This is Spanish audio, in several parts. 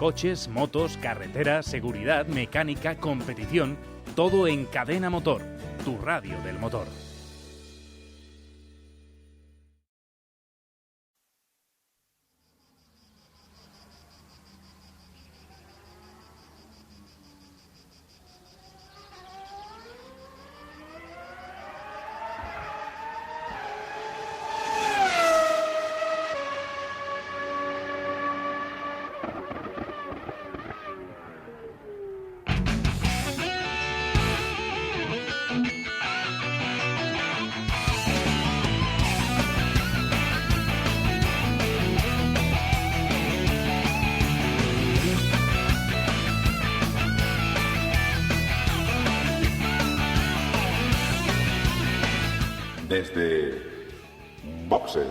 coches, motos, carretera, seguridad, mecánica, competición, todo en Cadena Motor, tu radio del motor. Desde Boxes.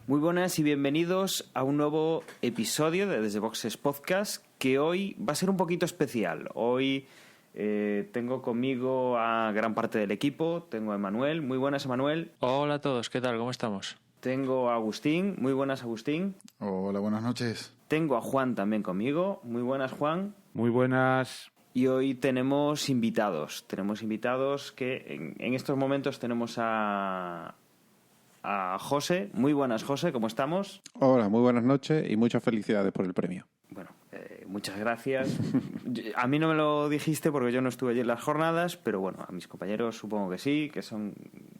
Muy buenas y bienvenidos a un nuevo episodio de Desde Boxes Podcast, que hoy va a ser un poquito especial. Hoy tengo conmigo a gran parte del equipo. Tengo a Emanuel. Muy buenas, Emanuel. Hola a todos, ¿qué tal? ¿Cómo estamos? Tengo a Agustín. Muy buenas, Agustín. Hola, buenas noches. Tengo a Juan también conmigo. Muy buenas, Juan. Muy buenas. Y hoy tenemos invitados. Tenemos invitados que en estos momentos tenemos a José. Muy buenas, José, ¿cómo estamos? Hola, muy buenas noches y muchas felicidades por el premio. Bueno, muchas gracias. A mí no me lo dijiste porque yo no estuve allí en las jornadas, pero bueno, a mis compañeros supongo que sí, que son,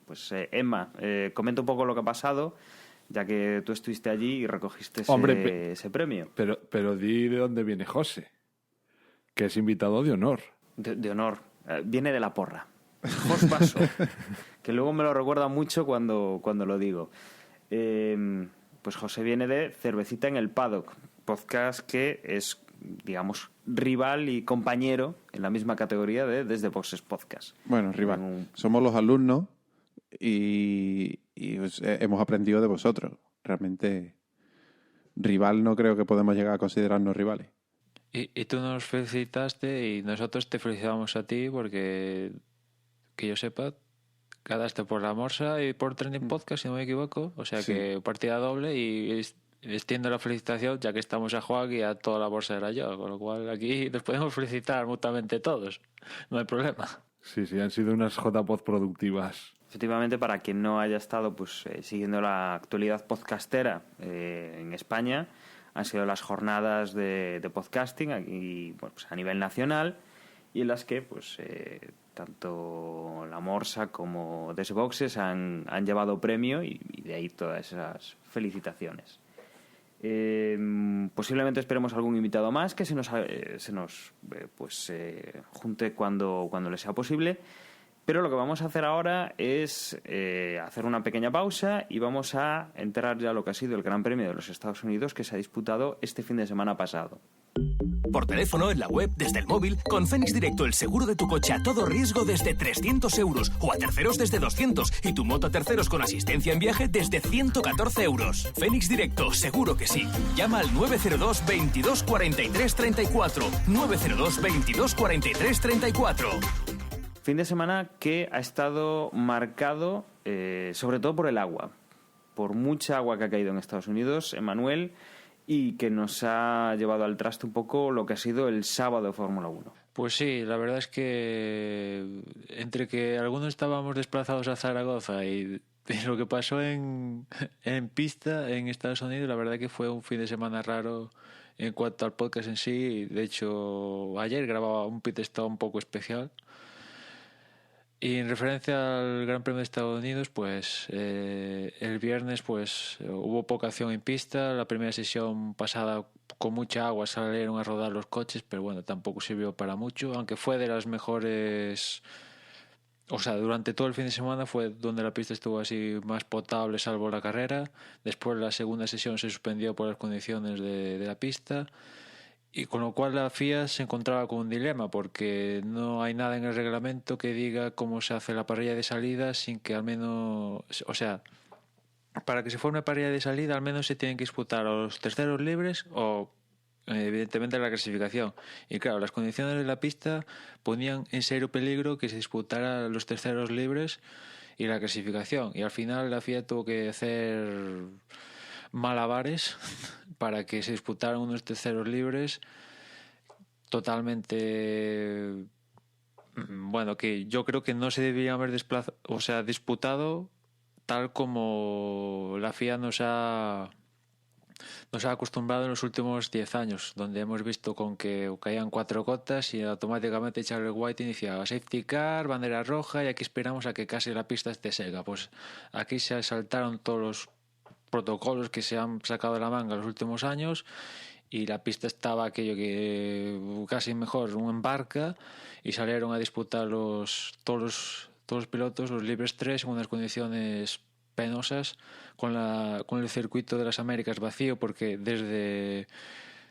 pues Emma, comenta un poco lo que ha pasado, ya que tú estuviste allí y recogiste ese premio. Pero di de dónde viene José, que es invitado de honor. De honor. Viene de la porra. Jos Vaso, que luego me lo recuerda mucho cuando lo digo. Pues José viene de Cervecita en el Paddock, podcast que es, digamos, rival y compañero en la misma categoría de Desde Boxes Podcast. Bueno, rival. Somos los alumnos y hemos aprendido de vosotros. Realmente, rival no creo que podemos llegar a considerarnos rivales. Y tú nos felicitaste y nosotros te felicitamos a ti porque, que yo sepa, ganaste por la Morsa y por Trending Podcast, si no me equivoco. O sea, sí, que partida doble y extiendo la felicitación, ya que estamos a Juan y a toda la bolsa era yo. Con lo cual aquí nos podemos felicitar mutuamente todos. No hay problema. Sí, han sido unas JPod productivas. Efectivamente, para quien no haya estado siguiendo la actualidad podcastera en España, han sido las jornadas de podcasting aquí, bueno, pues a nivel nacional, y en las que tanto la Morsa como Desde Boxes han llevado premio y de ahí todas esas felicitaciones. Posiblemente esperemos algún invitado más que se nos junte cuando le sea posible, pero lo que vamos a hacer ahora es hacer una pequeña pausa y vamos a enterar ya lo que ha sido el Gran Premio de los Estados Unidos, que se ha disputado este fin de semana pasado. Por teléfono, en la web, desde el móvil, con Fénix Directo el seguro de tu coche a todo riesgo desde 300 euros o a terceros desde 200 y tu moto a terceros con asistencia en viaje desde 114 euros. Fénix Directo, seguro que sí. Llama al 902 22 43 34. 902 22 43 34. Fin de semana que ha estado marcado sobre todo por el agua. Por mucha agua que ha caído en Estados Unidos, Emanuel, y que nos ha llevado al traste un poco lo que ha sido el sábado de Fórmula 1. Pues sí, la verdad es que entre que algunos estábamos desplazados a Zaragoza y lo que pasó en pista en Estados Unidos, la verdad que fue un fin de semana raro en cuanto al podcast en sí. De hecho, ayer grababa un pit stop un poco especial. Y en referencia al Gran Premio de Estados Unidos, pues el viernes hubo poca acción en pista. La primera sesión pasada con mucha agua salieron a rodar los coches, pero bueno, tampoco sirvió para mucho, aunque fue de las mejores. O sea, durante todo el fin de semana fue donde la pista estuvo así más potable, salvo la carrera. Después la segunda sesión se suspendió por las condiciones de la pista. Y con lo cual la FIA se encontraba con un dilema, porque no hay nada en el reglamento que diga cómo se hace la parrilla de salida sin que al menos, o sea, para que se forme parella de salida, al menos se tienen que disputar los terceros libres o evidentemente la clasificación. Y claro, las condiciones de la pista ponían en serio peligro que se disputara los terceros libres y la clasificación. Y al final la FIA tuvo que hacer malabares para que se disputaran unos terceros libres totalmente, bueno, que yo creo que no se deberían haber disputado tal como la FIA nos ha acostumbrado en los últimos 10 años, donde hemos visto con que caían 4 gotas y automáticamente Charles White iniciaba safety car, bandera roja, y aquí esperamos a que casi la pista esté seca. Pues aquí se saltaron todos los protocolos que se han sacado de la manga en los últimos años y la pista estaba aquello que casi mejor un embarca, y salieron a disputar todos los pilotos los libres 3 en unas condiciones penosas, con el circuito de las Américas vacío, porque desde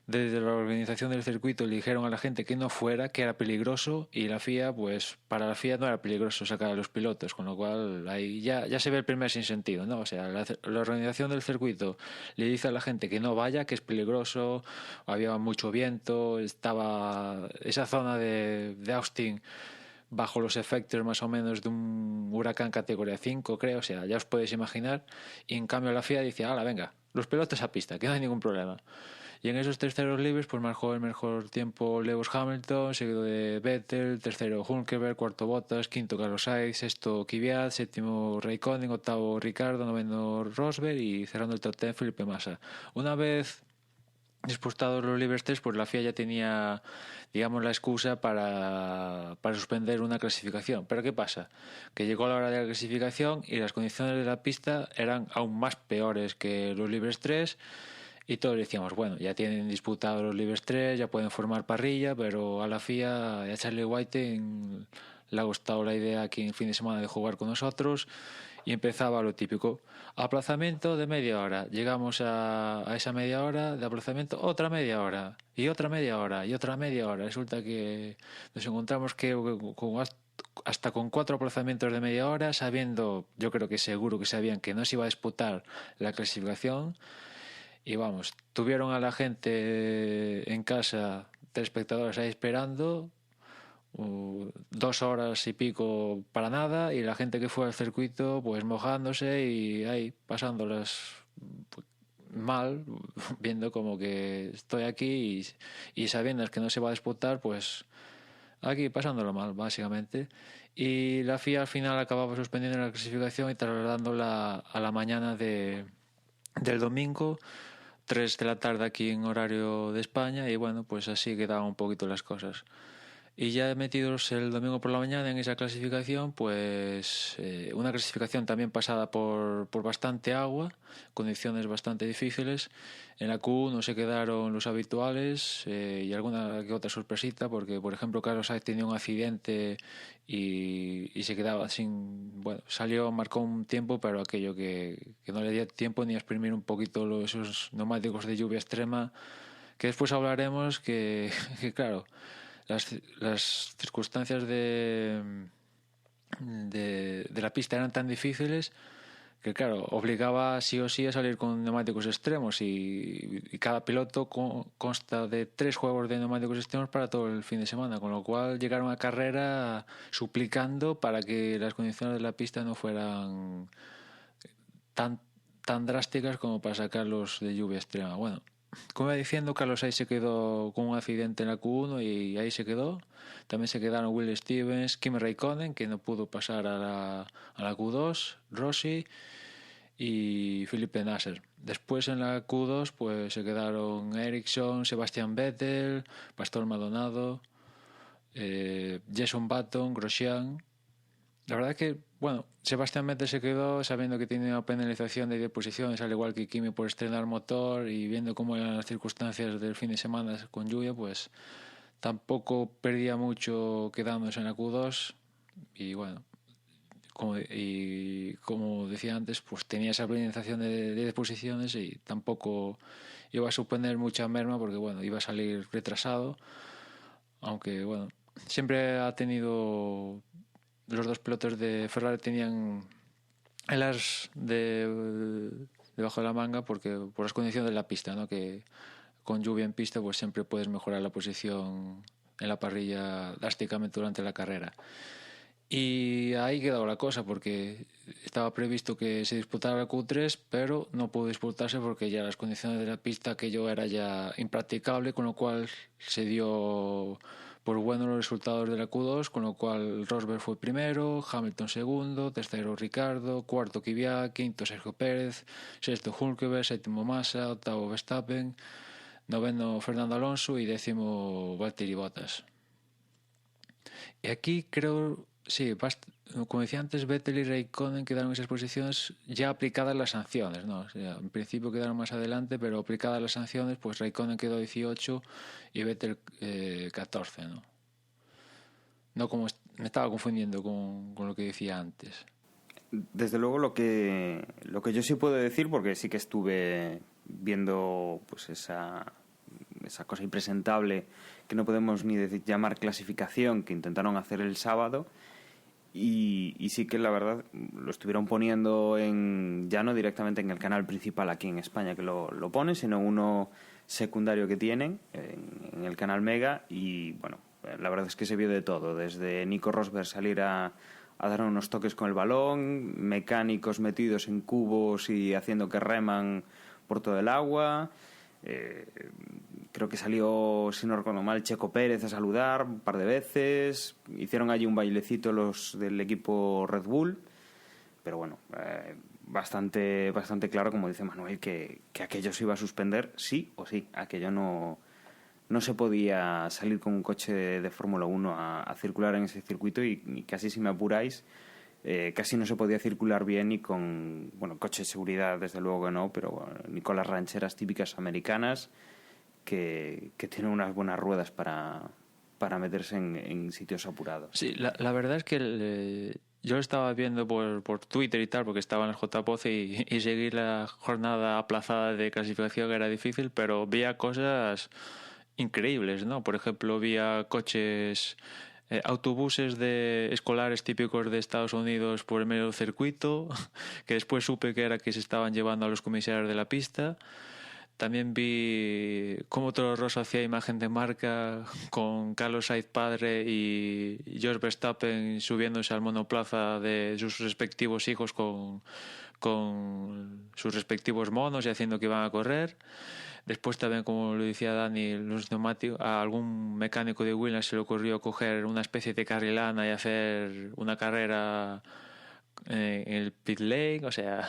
la organización del circuito le dijeron a la gente que no fuera, que era peligroso, y la FIA, pues para la FIA no era peligroso sacar a los pilotos, con lo cual ahí ya se ve el primer sinsentido, ¿no? O sea, la organización del circuito le dice a la gente que no vaya, que es peligroso, había mucho viento, estaba esa zona de Austin bajo los efectos más o menos de un huracán categoría 5, creo, o sea, ya os podéis imaginar, y en cambio la FIA dice, venga, los pilotos a pista, que no hay ningún problema. Y en esos terceros libres pues marcó el mejor tiempo Lewis Hamilton, seguido de Vettel, tercero Hülkenberg, cuarto Bottas, quinto Carlos Sainz, sexto Kvyat, séptimo Raikkonen, octavo Ricciardo, noveno Rosberg y cerrando el top 10 Felipe Massa. Una vez disputados los libres 3, pues la FIA ya tenía, digamos, la excusa para suspender una clasificación. Pero ¿qué pasa? Que llegó la hora de la clasificación y las condiciones de la pista eran aún más peores que los libres 3. Y todos decíamos, bueno, ya tienen disputados los libres 3, ya pueden formar parrilla, pero a la FIA y a Charlie White le ha gustado la idea aquí en fin de semana de jugar con nosotros, y empezaba lo típico, aplazamiento de media hora. Llegamos a esa media hora de aplazamiento, otra media hora, y otra media hora, y otra media hora. Resulta que nos encontramos que hasta con 4 aplazamientos de media hora, sabiendo, yo creo que seguro que sabían que no se iba a disputar la clasificación. Y vamos, tuvieron a la gente en casa, telespectadores ahí esperando, 2 horas y pico para nada, y la gente que fue al circuito pues mojándose y ahí pasándolas mal, viendo como que estoy aquí y sabiendo que no se va a disputar, pues aquí pasándolo mal básicamente. Y la FIA al final acababa suspendiendo la clasificación y trasladándola a la mañana del domingo, 3 de la tarde aquí en horario de España, y bueno, pues así quedaban un poquito las cosas. Y ya metidos el domingo por la mañana en esa clasificación, pues una clasificación también pasada por bastante agua, condiciones bastante difíciles. En la Q1 se quedaron los habituales y alguna que otra sorpresita, porque por ejemplo Carlos Sainz tenía un accidente y se quedaba sin... Bueno, marcó un tiempo, pero aquello que no le dio tiempo ni a exprimir un poquito esos neumáticos de lluvia extrema, que después hablaremos que claro... Las circunstancias de la pista eran tan difíciles que, claro, obligaba sí o sí a salir con neumáticos extremos, y cada piloto consta de 3 juegos de neumáticos extremos para todo el fin de semana, con lo cual llegaron a carrera suplicando para que las condiciones de la pista no fueran tan drásticas como para sacarlos de lluvia extrema. Bueno, como iba diciendo, Carlos Sainz se quedó con un accidente en la Q1 y ahí se quedó. También se quedaron Will Stevens, Kimi Raikkonen, que no pudo pasar a la Q2, Rossi y Felipe Nasser. Después en la Q2 pues se quedaron Ericsson, Sebastian Vettel, Pastor Maldonado, Jason Button, Grosjean. La verdad es que, bueno, Sebastián Vettel se quedó sabiendo que tenía una penalización de 10 posiciones, al igual que Kimi, por estrenar motor, y viendo cómo eran las circunstancias del fin de semana con lluvia, pues tampoco perdía mucho quedándose en la Q2. Y bueno, como decía antes, pues tenía esa penalización de 10 posiciones y tampoco iba a suponer mucha merma, porque bueno, iba a salir retrasado, aunque bueno, siempre ha tenido... Los 2 pilotos de Ferrari tenían el as debajo de la manga porque por las condiciones de la pista, ¿no? Que con lluvia en pista pues siempre puedes mejorar la posición en la parrilla drásticamente durante la carrera. Y ahí quedó la cosa porque estaba previsto que se disputara la Q3, pero no pudo disputarse porque ya las condiciones de la pista aquello era ya impracticable, con lo cual se dio por bueno los resultados de la Q2, con lo cual Rosberg fue primero, Hamilton segundo, tercero Ricardo, cuarto Kvyat, quinto Sergio Pérez, sexto Hülkenberg, séptimo Massa, octavo Verstappen, noveno Fernando Alonso y décimo Valtteri Bottas. Y aquí creo, sí, como decía antes, Vettel y Raikkonen quedaron en esas posiciones ya aplicadas las sanciones, ¿no? O sea, en principio quedaron más adelante, pero aplicadas las sanciones, pues Raikkonen quedó 18 y Vettel 14, ¿no? No como me estaba confundiendo con lo que decía antes. Desde luego lo que yo sí puedo decir, porque sí que estuve viendo pues esa cosa impresentable que no podemos ni llamar clasificación que intentaron hacer el sábado, y sí que la verdad lo estuvieron poniendo ya no directamente en el canal principal aquí en España que lo pone, sino uno secundario que tienen en el canal Mega, y bueno, la verdad es que se vio de todo, desde Nico Rosberg salir a dar unos toques con el balón, mecánicos metidos en cubos y haciendo que reman por todo el agua. Creo que salió, si no recuerdo mal, Checo Pérez a saludar un par de veces. Hicieron allí un bailecito los del equipo Red Bull, pero bueno, bastante claro, como dice Manuel, que aquello se iba a suspender sí o sí. Aquello no se podía salir con un coche de Fórmula 1 a circular en ese circuito, y casi, si me apuráis, casi no se podía circular bien ni con, bueno, coche de seguridad desde luego que no, pero bueno, ni con las rancheras típicas americanas que tienen unas buenas ruedas para meterse en sitios apurados. Sí, la verdad es que yo lo estaba viendo por Twitter y tal, porque estaba en el JPOC y seguir la jornada aplazada de clasificación era difícil, pero veía cosas increíbles, ¿no? Por ejemplo, había coches, autobuses de escolares típicos de Estados Unidos por el medio del circuito, que después supe que era que se estaban llevando a los comisarios de la pista. También vi cómo Toro Rosso hacía imagen de marca con Carlos Sainz padre y George Verstappen subiéndose al monoplaza de sus respectivos hijos con sus respectivos monos y haciendo que iban a correr. Después también, como lo decía Dani, los neumáticos, a algún mecánico de Williams se le ocurrió coger una especie de carrilana y hacer una carrera en el pit lane, o sea...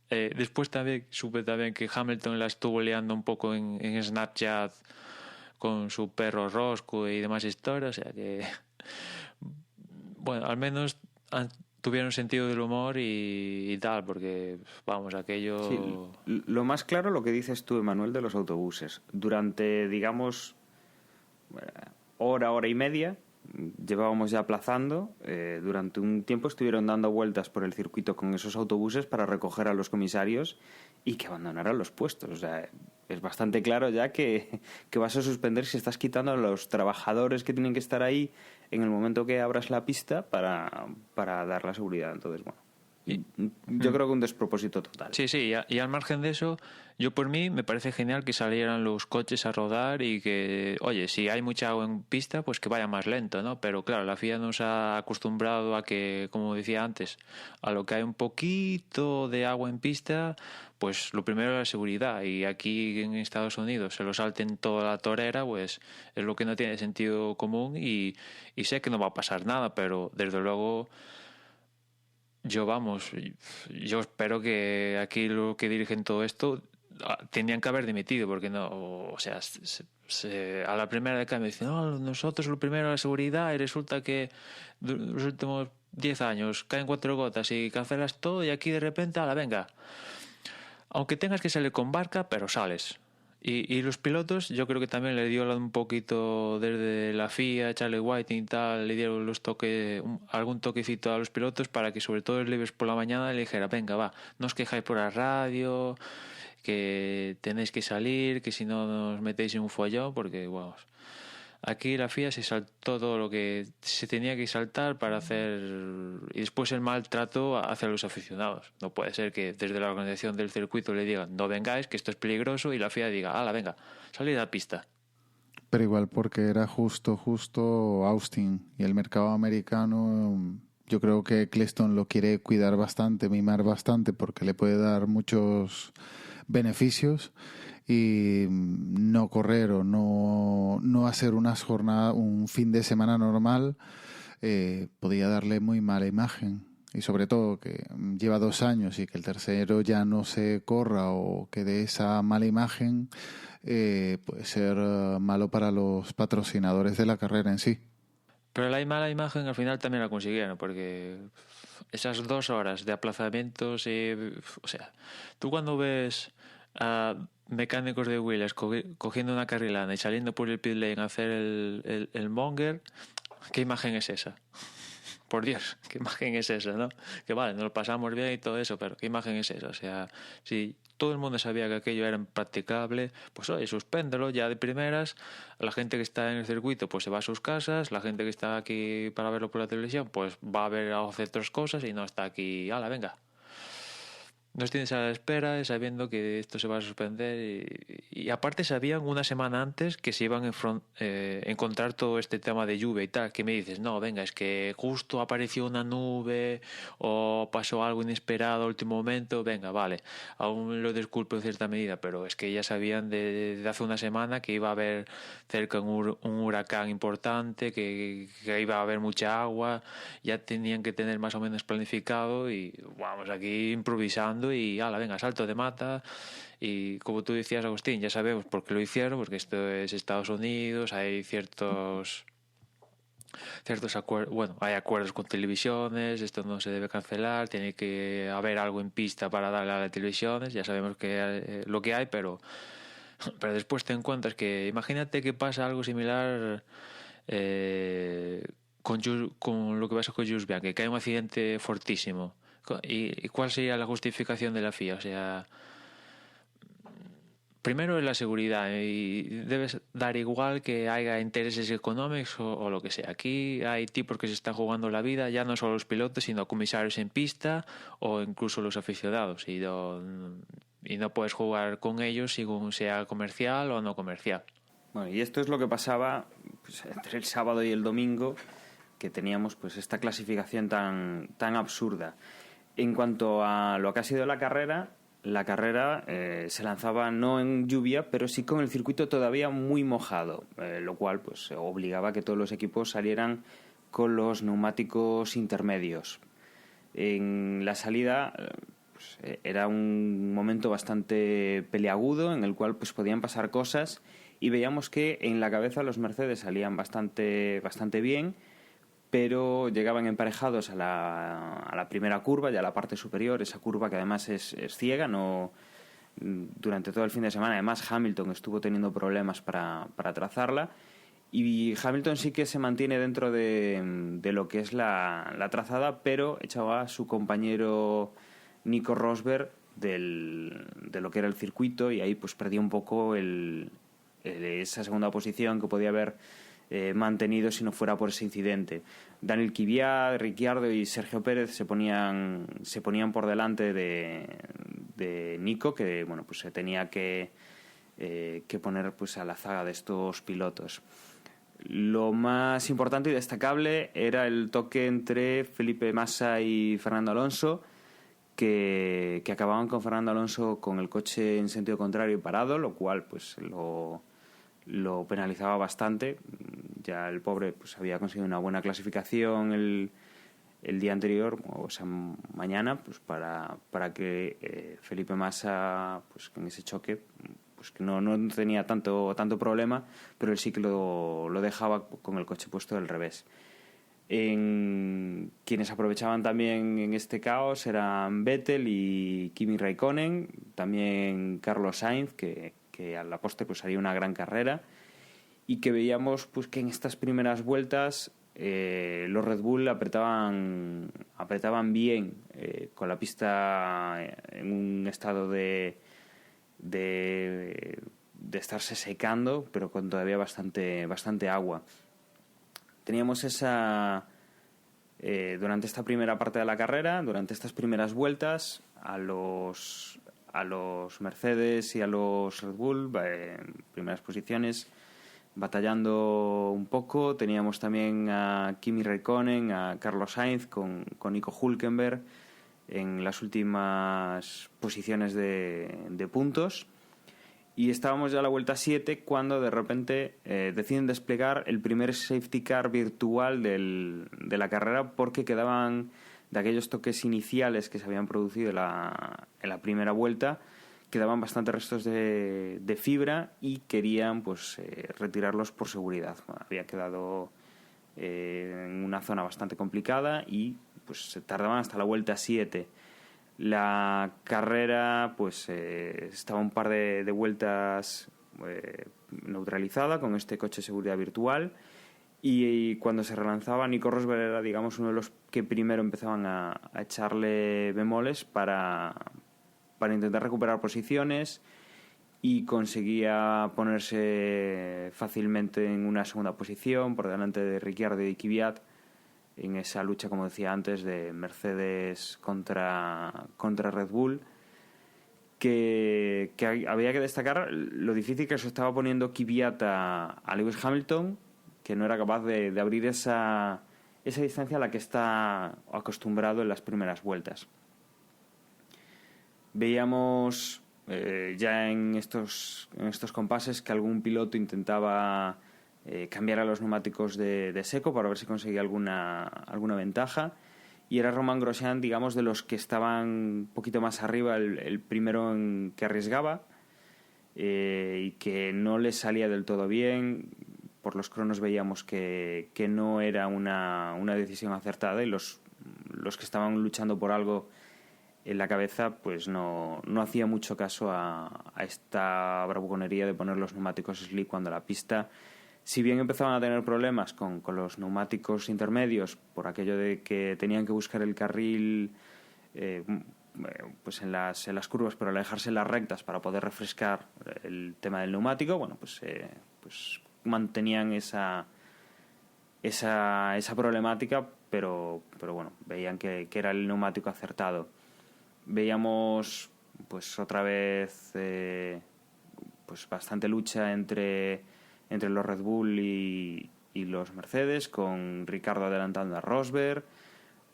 después también supe que Hamilton la estuvo liando un poco en Snapchat con su perro Roscoe y demás historias, o sea que bueno, al menos tuvieron sentido del humor y tal, porque vamos, aquello... Sí, lo más claro lo que dices tú, Emanuel, de los autobuses. Durante, digamos, hora y media llevábamos ya aplazando. Durante un tiempo estuvieron dando vueltas por el circuito con esos autobuses para recoger a los comisarios y que abandonaran los puestos. O sea, es bastante claro ya que vas a suspender si estás quitando a los trabajadores que tienen que estar ahí en el momento que abras la pista para dar la seguridad. Entonces, bueno, yo creo que un despropósito total. Sí, y al margen de eso, yo por mí me parece genial que salieran los coches a rodar y que, oye, si hay mucha agua en pista, pues que vaya más lento, ¿no? Pero claro, la FIA nos ha acostumbrado a que, como decía antes, a lo que hay un poquito de agua en pista, pues lo primero es la seguridad, y aquí en Estados Unidos se lo salten toda la torera, pues es lo que no tiene sentido común, y sé que no va a pasar nada, pero desde luego... Yo espero que aquí lo que dirigen todo esto tenían que haber dimitido, porque no, o sea, a la primera de cambio dicen, no, nosotros lo primero la seguridad, y resulta que los últimos 10 años caen 4 gotas y cancelas todo, y aquí de repente, venga, aunque tengas que salir con barca, pero sales. Y los pilotos, yo creo que también le dio un poquito desde la FIA, Charlie Whiting y tal, le dieron algún toquecito a los pilotos para que sobre todo el libres por la mañana le dijera, venga, va, no os quejáis por la radio, que tenéis que salir, que si no nos metéis en un follón, porque, vamos, Aquí la FIA se saltó todo lo que se tenía que saltar para hacer... Y después el maltrato hacia los aficionados. No puede ser que desde la organización del circuito le digan no vengáis, que esto es peligroso, y la FIA diga, hala, venga, salid a la pista. Pero igual porque era justo Austin y el mercado americano, yo creo que Eccleston lo quiere cuidar bastante, mimar bastante, porque le puede dar muchos beneficios, y no correr o no hacer unas jornadas, un fin de semana normal, podía darle muy mala imagen. Y sobre todo que lleva 2 años y que el tercero ya no se corra o que dé esa mala imagen, puede ser malo para los patrocinadores de la carrera en sí. Pero la mala imagen al final también la consiguieron, porque esas 2 horas de aplazamientos, o sea, tú cuando ves a mecánicos de Williams cogiendo una carrilana y saliendo por el pit lane a hacer el monger, ¿qué imagen es esa? Por Dios, ¿qué imagen es esa, no? Que vale, nos lo pasamos bien y todo eso, pero ¿qué imagen es esa? O sea, si todo el mundo sabía que aquello era impracticable, pues oye, suspéndelo ya de primeras. La gente que está en el circuito pues se va a sus casas, la gente que está aquí para verlo por la televisión pues va a ver a hacer otras cosas y no está aquí, hala, venga. Nos tienes a la espera sabiendo que esto se va a suspender y aparte sabían una semana antes que se iban a encontrar todo este tema de lluvia y tal, que me dices, no, venga, es que justo apareció una nube o pasó algo inesperado al último momento, venga, vale, aún lo disculpo en cierta medida, pero es que ya sabían de hace una semana que iba a haber cerca un huracán importante, que iba a haber mucha agua, ya tenían que tener más o menos planificado y vamos aquí improvisando y ala, venga, salto de mata. Y como tú decías, Agustín, ya sabemos por qué lo hicieron, porque esto es Estados Unidos, hay ciertos acuerdos, bueno, hay acuerdos con televisiones, esto no se debe cancelar, tiene que haber algo en pista para darle a las televisiones, ya sabemos que lo que hay, pero después te encuentras que imagínate que pasa algo similar con lo que pasa con Jules Bianchi, que hay un accidente fortísimo. ¿Y cuál sería la justificación de la FIA? O sea, primero es la seguridad y debes dar igual que haya intereses económicos o lo que sea. Aquí hay tipos que se están jugando la vida, ya no solo los pilotos, sino comisarios en pista o incluso los aficionados. Y no puedes jugar con ellos según sea comercial o no comercial. Bueno, y esto es lo que pasaba pues, entre el sábado y el domingo, que teníamos pues esta clasificación tan absurda. En cuanto a lo que ha sido la carrera se lanzaba no en lluvia, pero sí con el circuito todavía muy mojado, lo cual pues obligaba a que todos los equipos salieran con los neumáticos intermedios. En la salida pues, era un momento bastante peliagudo en el cual pues podían pasar cosas y veíamos que en la cabeza los Mercedes salían bastante bien, pero llegaban emparejados a la primera curva, ya a la parte superior, esa curva que además es ciega, no durante todo el fin de semana. Además Hamilton estuvo teniendo problemas para trazarla y Hamilton sí que se mantiene dentro de lo que es la trazada, pero echaba a su compañero Nico Rosberg de lo que era el circuito y ahí pues perdía un poco esa segunda posición que podía haber mantenido si no fuera por ese incidente. Daniel Kvyat, Ricciardo y Sergio Pérez se ponían por delante de Nico, que bueno pues se tenía que poner pues a la zaga de estos pilotos. Lo más importante y destacable era el toque entre Felipe Massa y Fernando Alonso, que acababan con Fernando Alonso con el coche en sentido contrario y parado, lo cual pues lo penalizaba bastante. Ya el pobre pues había conseguido una buena clasificación el día anterior, o sea, mañana, pues para que Felipe Massa pues en ese choque pues que no tenía tanto problema, pero él sí que lo dejaba con el coche puesto del revés. Quienes aprovechaban también en este caos eran Vettel y Kimi Raikkonen, también Carlos Sainz, que a la postre pues haría una gran carrera, y que veíamos pues que en estas primeras vueltas los Red Bull apretaban bien, con la pista en un estado de estarse secando, pero con todavía bastante agua. Teníamos durante esta primera parte de la carrera, durante estas primeras vueltas, a los Mercedes y a los Red Bull, en primeras posiciones, batallando un poco. Teníamos también a Kimi Räikkönen, a Carlos Sainz con Nico Hülkenberg en las últimas posiciones de puntos. Y estábamos ya a la vuelta 7 cuando de repente deciden desplegar el primer safety car virtual de la carrera, porque quedaban de aquellos toques iniciales que se habían producido en la primera vuelta, quedaban bastantes restos de fibra y querían pues retirarlos por seguridad. Bueno, había quedado en una zona bastante complicada y pues se tardaban hasta la vuelta 7. La carrera pues estaba un par de vueltas neutralizada con este coche de seguridad virtual, y cuando se relanzaba, Nico Rosberg era, digamos, uno de los que primero empezaban a echarle bemoles para intentar recuperar posiciones, y conseguía ponerse fácilmente en una segunda posición por delante de Ricciardo y Kvyat en esa lucha, como decía antes, de Mercedes contra Red Bull, que había que destacar lo difícil que se estaba poniendo Kvyat a Lewis Hamilton, que no era capaz de abrir esa distancia a la que está acostumbrado en las primeras vueltas. Veíamos ya en estos compases que algún piloto intentaba cambiar a los neumáticos de seco para ver si conseguía alguna ventaja, y era Romain Grosjean, digamos, de los que estaban un poquito más arriba, el primero en que arriesgaba y que no le salía del todo bien. Por los cronos veíamos que no era una decisión acertada, y los que estaban luchando por algo en la cabeza pues no hacía mucho caso a esta bravuconería de poner los neumáticos slick cuando la pista, si bien empezaban a tener problemas con los neumáticos intermedios por aquello de que tenían que buscar el carril pues en las curvas, pero alejarse en las rectas para poder refrescar el tema del neumático, bueno, pues mantenían esa problemática, pero bueno, veían que era el neumático acertado. Veíamos pues otra vez pues bastante lucha entre los Red Bull y los Mercedes, con Ricciardo adelantando a Rosberg,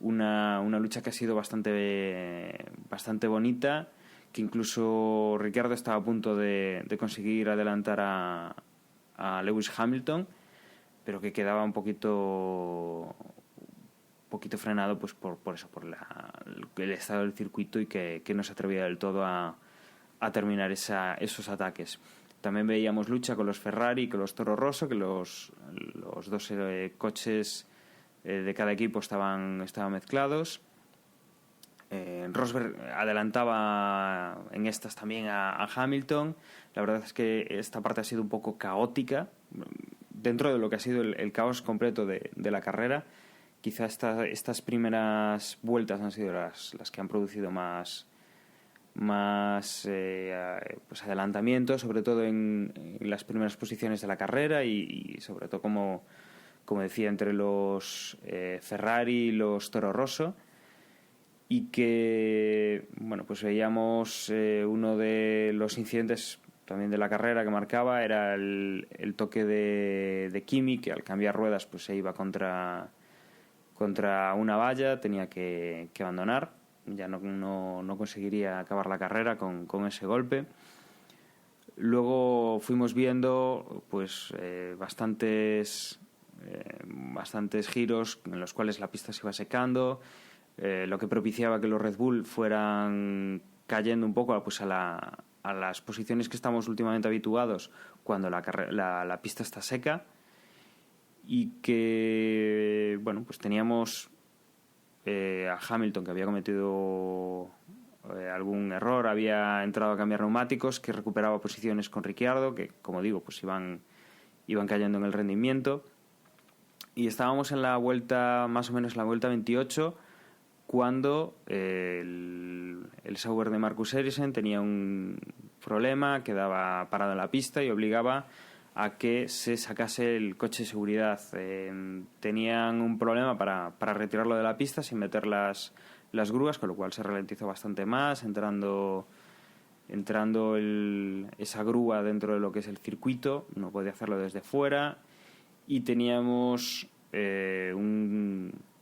una lucha que ha sido bastante bonita, que incluso Ricciardo estaba a punto de conseguir adelantar a Lewis Hamilton, pero que quedaba un poquito frenado pues por eso, por el estado del circuito, y que no se atrevía del todo a terminar esos ataques. También veíamos lucha con los Ferrari y con los Toro Rosso, que los dos coches de cada equipo estaban mezclados. Rosberg adelantaba en estas también a Hamilton. La verdad es que esta parte ha sido un poco caótica dentro de lo que ha sido el caos completo de la carrera. Quizá estas primeras vueltas han sido las que han producido más pues adelantamientos, sobre todo en las primeras posiciones de la carrera, y sobre todo, como decía, entre los Ferrari y los Toro Rosso, y que bueno, pues veíamos uno de los incidentes también de la carrera que marcaba era el toque de Kimi, que al cambiar ruedas pues se iba contra una valla, tenía que abandonar, ya no conseguiría acabar la carrera con ese golpe. Luego fuimos viendo pues bastantes giros en los cuales la pista se iba secando, lo que propiciaba que los Red Bull fueran cayendo un poco pues a las posiciones que estamos últimamente habituados cuando la pista está seca, y que bueno, pues teníamos a Hamilton, que había cometido algún error, había entrado a cambiar neumáticos, que recuperaba posiciones con Ricciardo, que como digo pues iban cayendo en el rendimiento, y estábamos en la vuelta, más o menos la vuelta 28, cuando el Sauber de Marcus Ericsson tenía un problema, quedaba parado en la pista y obligaba a que se sacase el coche de seguridad. Tenían un problema para retirarlo de la pista sin meter las grúas, con lo cual se ralentizó bastante más, entrando esa grúa dentro de lo que es el circuito. No podía hacerlo desde fuera, y teníamos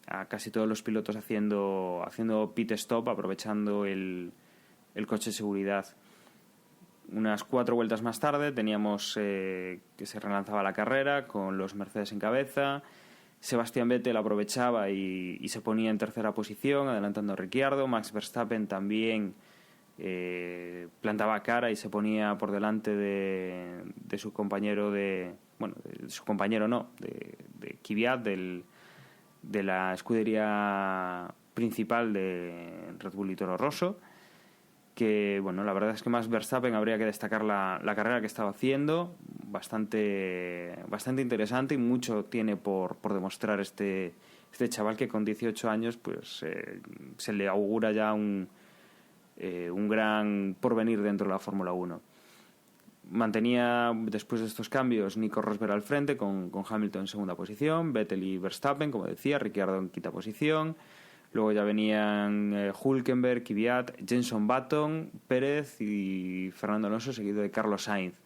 a casi todos los pilotos haciendo pit stop, aprovechando el coche de seguridad. Unas 4 vueltas más tarde teníamos que se relanzaba la carrera con los Mercedes en cabeza. Sebastián Vettel aprovechaba y se ponía en tercera posición, adelantando a Ricciardo. Max Verstappen también plantaba cara y se ponía por delante de su compañero de Kvyat, de la escudería principal de Red Bull y Toro Rosso. Que bueno, la verdad es que Max Verstappen habría que destacar la carrera que estaba haciendo, bastante interesante, y mucho tiene por demostrar este chaval, que con 18 años pues se le augura ya un gran porvenir dentro de la Fórmula 1. Mantenía, después de estos cambios, Nico Rosberg al frente con Hamilton en segunda posición, Vettel y Verstappen, como decía, Ricciardo en quinta posición. Luego ya venían Hülkenberg, Kvyat, Jenson Button, Pérez y Fernando Alonso, seguido de Carlos Sainz.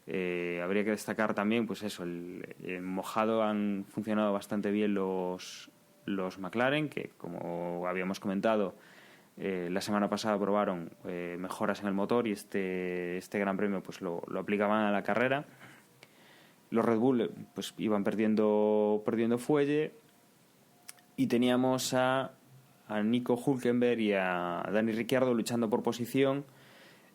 Habría que destacar también, pues eso, en mojado han funcionado bastante bien los McLaren, que como habíamos comentado, la semana pasada probaron mejoras en el motor, y este Gran Premio pues lo aplicaban a la carrera. Los Red Bull pues iban perdiendo fuelle, y teníamos a Nico Hülkenberg y a Dani Ricciardo luchando por posición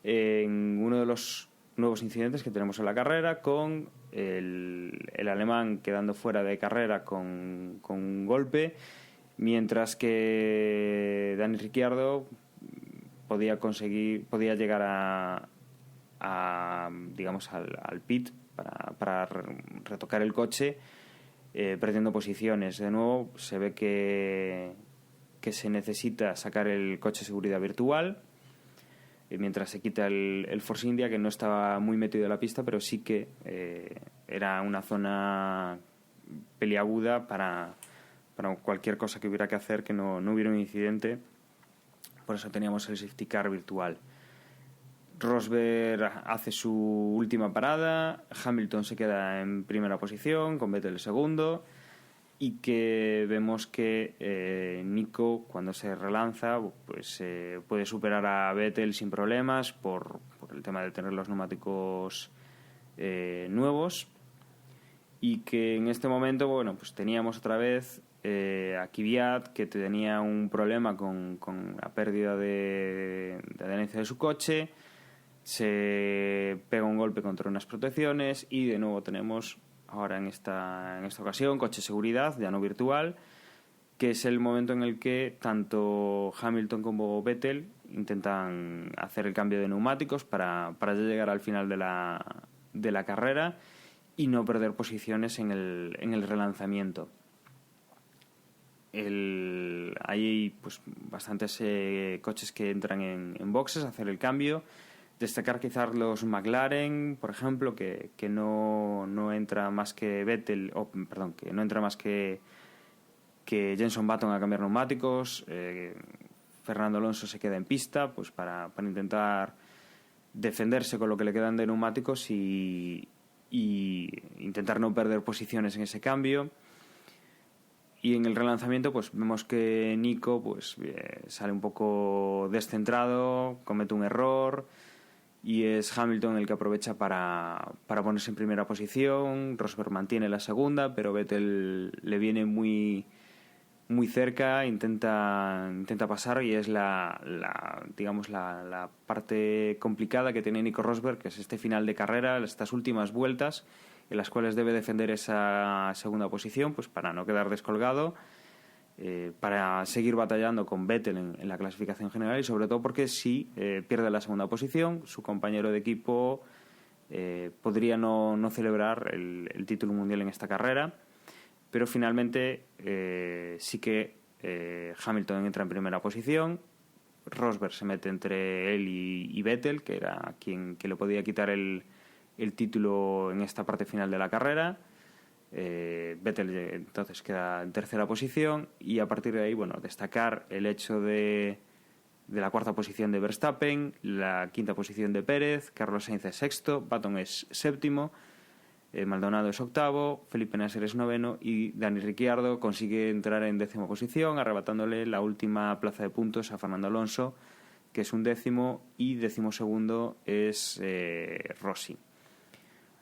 en uno de los nuevos incidentes que tenemos en la carrera, con el alemán quedando fuera de carrera con un golpe, mientras que Dani Ricciardo podía llegar digamos al pit para retocar el coche, perdiendo posiciones. De nuevo se ve que se necesita sacar el coche de seguridad virtual, mientras se quita el Force India, que no estaba muy metido en la pista, pero sí que era una zona peliaguda para cualquier cosa que hubiera que hacer, que no hubiera un incidente. Por eso teníamos el safety car virtual. Rosberg hace su última parada, Hamilton se queda en primera posición, con Vettel segundo, y que vemos que Nico, cuando se relanza, pues puede superar a Vettel sin problemas por el tema de tener los neumáticos nuevos, y que en este momento, bueno, pues teníamos otra vez a Kvyat, que tenía un problema con la pérdida de adherencia de su coche. Se pega un golpe contra unas protecciones, y de nuevo tenemos ahora en esta ocasión coche de seguridad, ya no virtual, que es el momento en el que tanto Hamilton como Vettel intentan hacer el cambio de neumáticos para ya llegar al final de la carrera y no perder posiciones en el relanzamiento. Hay pues bastantes coches que entran en boxes a hacer el cambio. Destacar quizás los McLaren, por ejemplo, que no entra más que Vettel, que no entra más que Jenson Button a cambiar neumáticos. Fernando Alonso se queda en pista pues para intentar defenderse con lo que le quedan de neumáticos y intentar no perder posiciones en ese cambio. Y en el relanzamiento pues vemos que Nico pues sale un poco descentrado, comete un error, y es Hamilton el que aprovecha para ponerse en primera posición. Rosberg mantiene la segunda, pero Vettel le viene muy cerca, intenta pasar, y es la parte complicada que tiene Nico Rosberg, que es este final de carrera, estas últimas vueltas en las cuales debe defender esa segunda posición pues para no quedar descolgado, para seguir batallando con Vettel en la clasificación general, y sobre todo porque si pierde la segunda posición, su compañero de equipo podría no celebrar el título mundial en esta carrera. Pero finalmente sí que Hamilton entra en primera posición, Rosberg se mete entre él y Vettel, que era quien que le podía quitar el título en esta parte final de la carrera. Vettel entonces queda en tercera posición, y a partir de ahí, bueno, destacar el hecho de la cuarta posición de Verstappen, la quinta posición de Pérez, Carlos Sainz es sexto, Button es séptimo, Maldonado es octavo, Felipe Nasser es noveno, y Dani Ricciardo consigue entrar en décima posición, arrebatándole la última plaza de puntos a Fernando Alonso, que es un décimo, y decimosegundo es Rossi.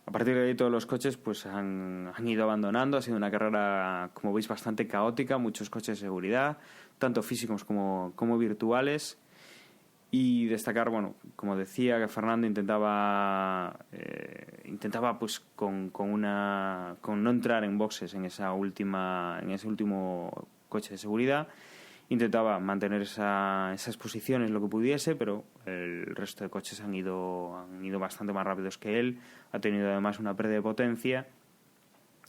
A partir de ahí todos los coches pues han ido abandonando. Ha sido una carrera, como veis, bastante caótica, muchos coches de seguridad, tanto físicos como virtuales. Y destacar, bueno, como decía, que Fernando intentaba pues con no entrar en boxes en ese último coche de seguridad. Intentaba mantener esas posiciones lo que pudiese, pero el resto de coches han ido bastante más rápidos que él. Ha tenido además una pérdida de potencia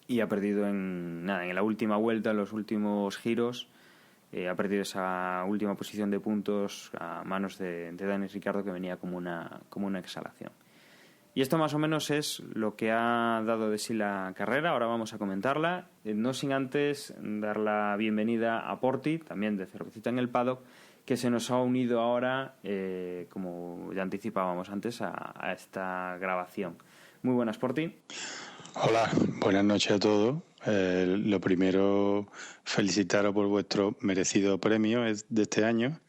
y ha perdido en la última vuelta, en los últimos giros, ha perdido esa última posición de puntos a manos de Dani Ricciardo, que venía como una exhalación. Y esto más o menos es lo que ha dado de sí la carrera. Ahora vamos a comentarla, no sin antes dar la bienvenida a Porti, también de Cervecita en el Paddock, que se nos ha unido ahora, como ya anticipábamos antes, a esta grabación. Muy buenas, Porti. Hola, buenas noches a todos. Lo primero, felicitaros por vuestro merecido premio de este año.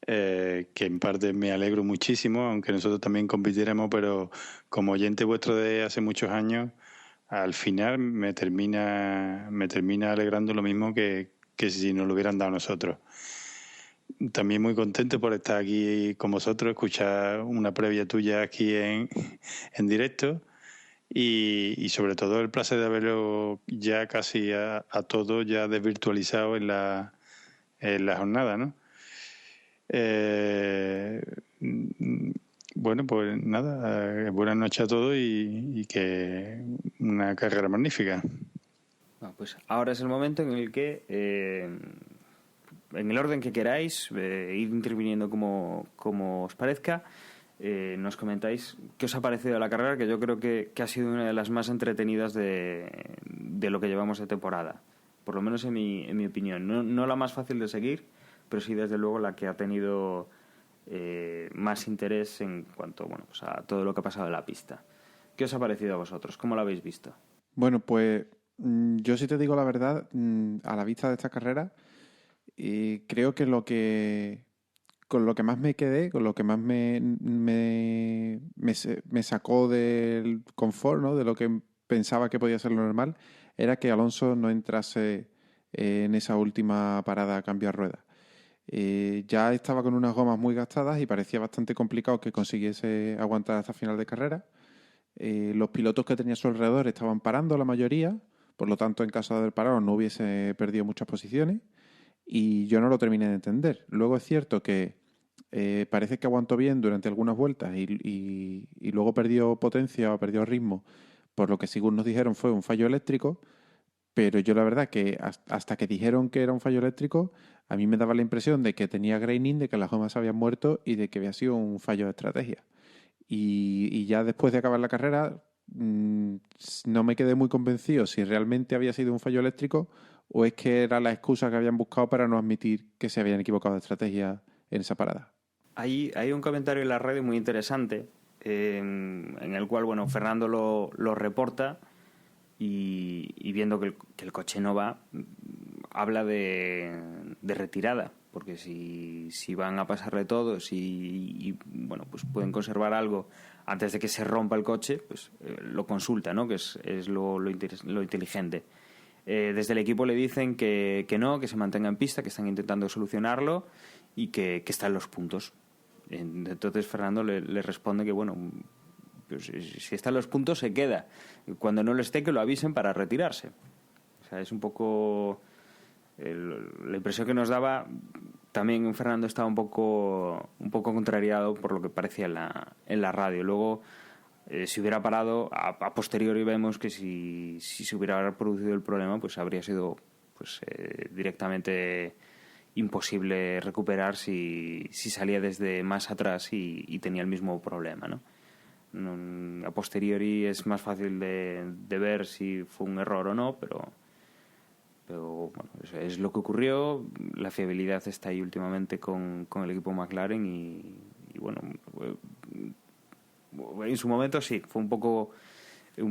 Que en parte me alegro muchísimo, aunque nosotros también compitiéramos, pero como oyente vuestro de hace muchos años, al final me termina alegrando lo mismo que si nos lo hubieran dado nosotros. También muy contento por estar aquí con vosotros, escuchar una previa tuya aquí en directo, y sobre todo el placer de haberlo ya casi a todos ya desvirtualizado en la jornada, ¿no? Bueno, pues nada, buenas noches a todos y que una carrera magnífica. Bueno, pues ahora es el momento en el que, en el orden que queráis, ir interviniendo como os parezca, nos comentáis qué os ha parecido la carrera, que yo creo que ha sido una de las más entretenidas de lo que llevamos de temporada, por lo menos en mi opinión. No la más fácil de seguir, pero sí desde luego la que ha tenido más interés en cuanto, bueno, pues a todo lo que ha pasado en la pista. ¿Qué os ha parecido a vosotros? ¿Cómo lo habéis visto? Bueno, pues yo sí te digo la verdad, a la vista de esta carrera, creo que con lo que más me quedé, con lo que más me sacó del confort, ¿no?, de lo que pensaba que podía ser lo normal, era que Alonso no entrase en esa última parada a cambiar ruedas. Ya estaba con unas gomas muy gastadas y parecía bastante complicado que consiguiese aguantar hasta final de carrera. Los pilotos que tenía a su alrededor estaban parando la mayoría, por lo tanto en caso de haber parado no hubiese perdido muchas posiciones, y yo no lo terminé de entender. Luego es cierto que parece que aguantó bien durante algunas vueltas y luego perdió potencia o perdió ritmo, por lo que según nos dijeron fue un fallo eléctrico. Pero yo la verdad que hasta que dijeron que era un fallo eléctrico, a mí me daba la impresión de que tenía graining, de que las gomas habían muerto y de que había sido un fallo de estrategia. Y ya después de acabar la carrera no me quedé muy convencido si realmente había sido un fallo eléctrico o es que era la excusa que habían buscado para no admitir que se habían equivocado de estrategia en esa parada. Hay un comentario en la radio muy interesante en el cual, bueno, Fernando lo reporta. Y viendo que el coche no va, habla de retirada, porque si van a pasarle todos y bueno, pues pueden conservar algo antes de que se rompa el coche, pues lo consulta, ¿no?, que es lo inteligente. Desde el equipo le dicen que no, que se mantenga en pista, que están intentando solucionarlo y que está en los puntos. Entonces Fernando le responde que, bueno, pues si está en los puntos se queda, cuando no lo esté que lo avisen para retirarse. O sea, es un poco la impresión que nos daba. También Fernando estaba un poco contrariado por lo que parecía en la radio. Luego si hubiera parado a posteriori, vemos que si se hubiera producido el problema, pues habría sido pues directamente imposible recuperar si salía desde más atrás y tenía el mismo problema, ¿no? A posteriori es más fácil de ver si fue un error o no, pero bueno, es lo que ocurrió. La fiabilidad está ahí últimamente con el equipo McLaren y bueno, en su momento sí, fue un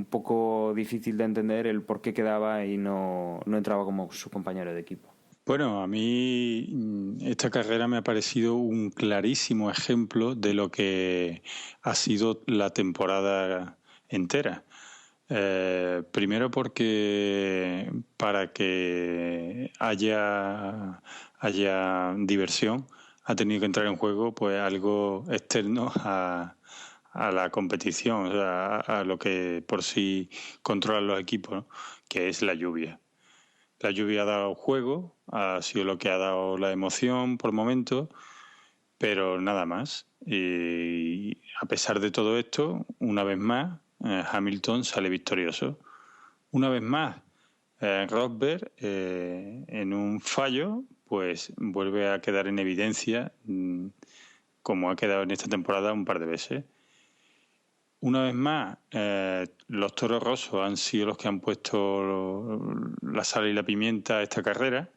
poco difícil de entender el por qué quedaba y no entraba como su compañero de equipo. Bueno, a mí esta carrera me ha parecido un clarísimo ejemplo de lo que ha sido la temporada entera. Primero porque para que haya diversión ha tenido que entrar en juego pues algo externo a la competición, o sea, a lo que por sí controlan los equipos, ¿no? Que es la lluvia. La lluvia ha dado juego, ha sido lo que ha dado la emoción por momentos, pero nada más. Y a pesar de todo esto, una vez más, Hamilton sale victorioso. Una vez más, Rosberg, en un fallo, pues vuelve a quedar en evidencia, como ha quedado en esta temporada un par de veces. Una vez más, los Toros Rosos han sido los que han puesto la sal y la pimienta a esta carrera.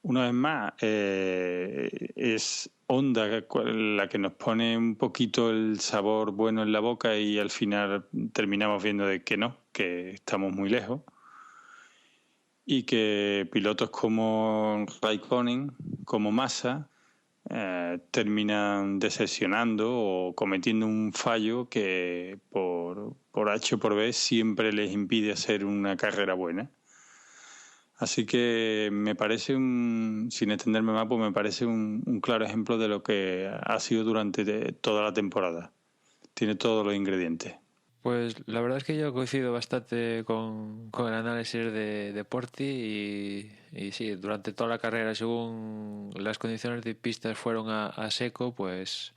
Una vez más, es Honda la que nos pone un poquito el sabor bueno en la boca y al final terminamos viendo de que no, que estamos muy lejos. Y que pilotos como Raikkonen, como Massa, terminan decepcionando o cometiendo un fallo que por H o por B siempre les impide hacer una carrera buena. Así que me parece, sin extenderme más, pues me parece un claro ejemplo de lo que ha sido durante toda la temporada. Tiene todos los ingredientes. Pues la verdad es que yo coincido bastante con el análisis de Porti y sí, durante toda la carrera, según las condiciones de pistas fueron a seco, pues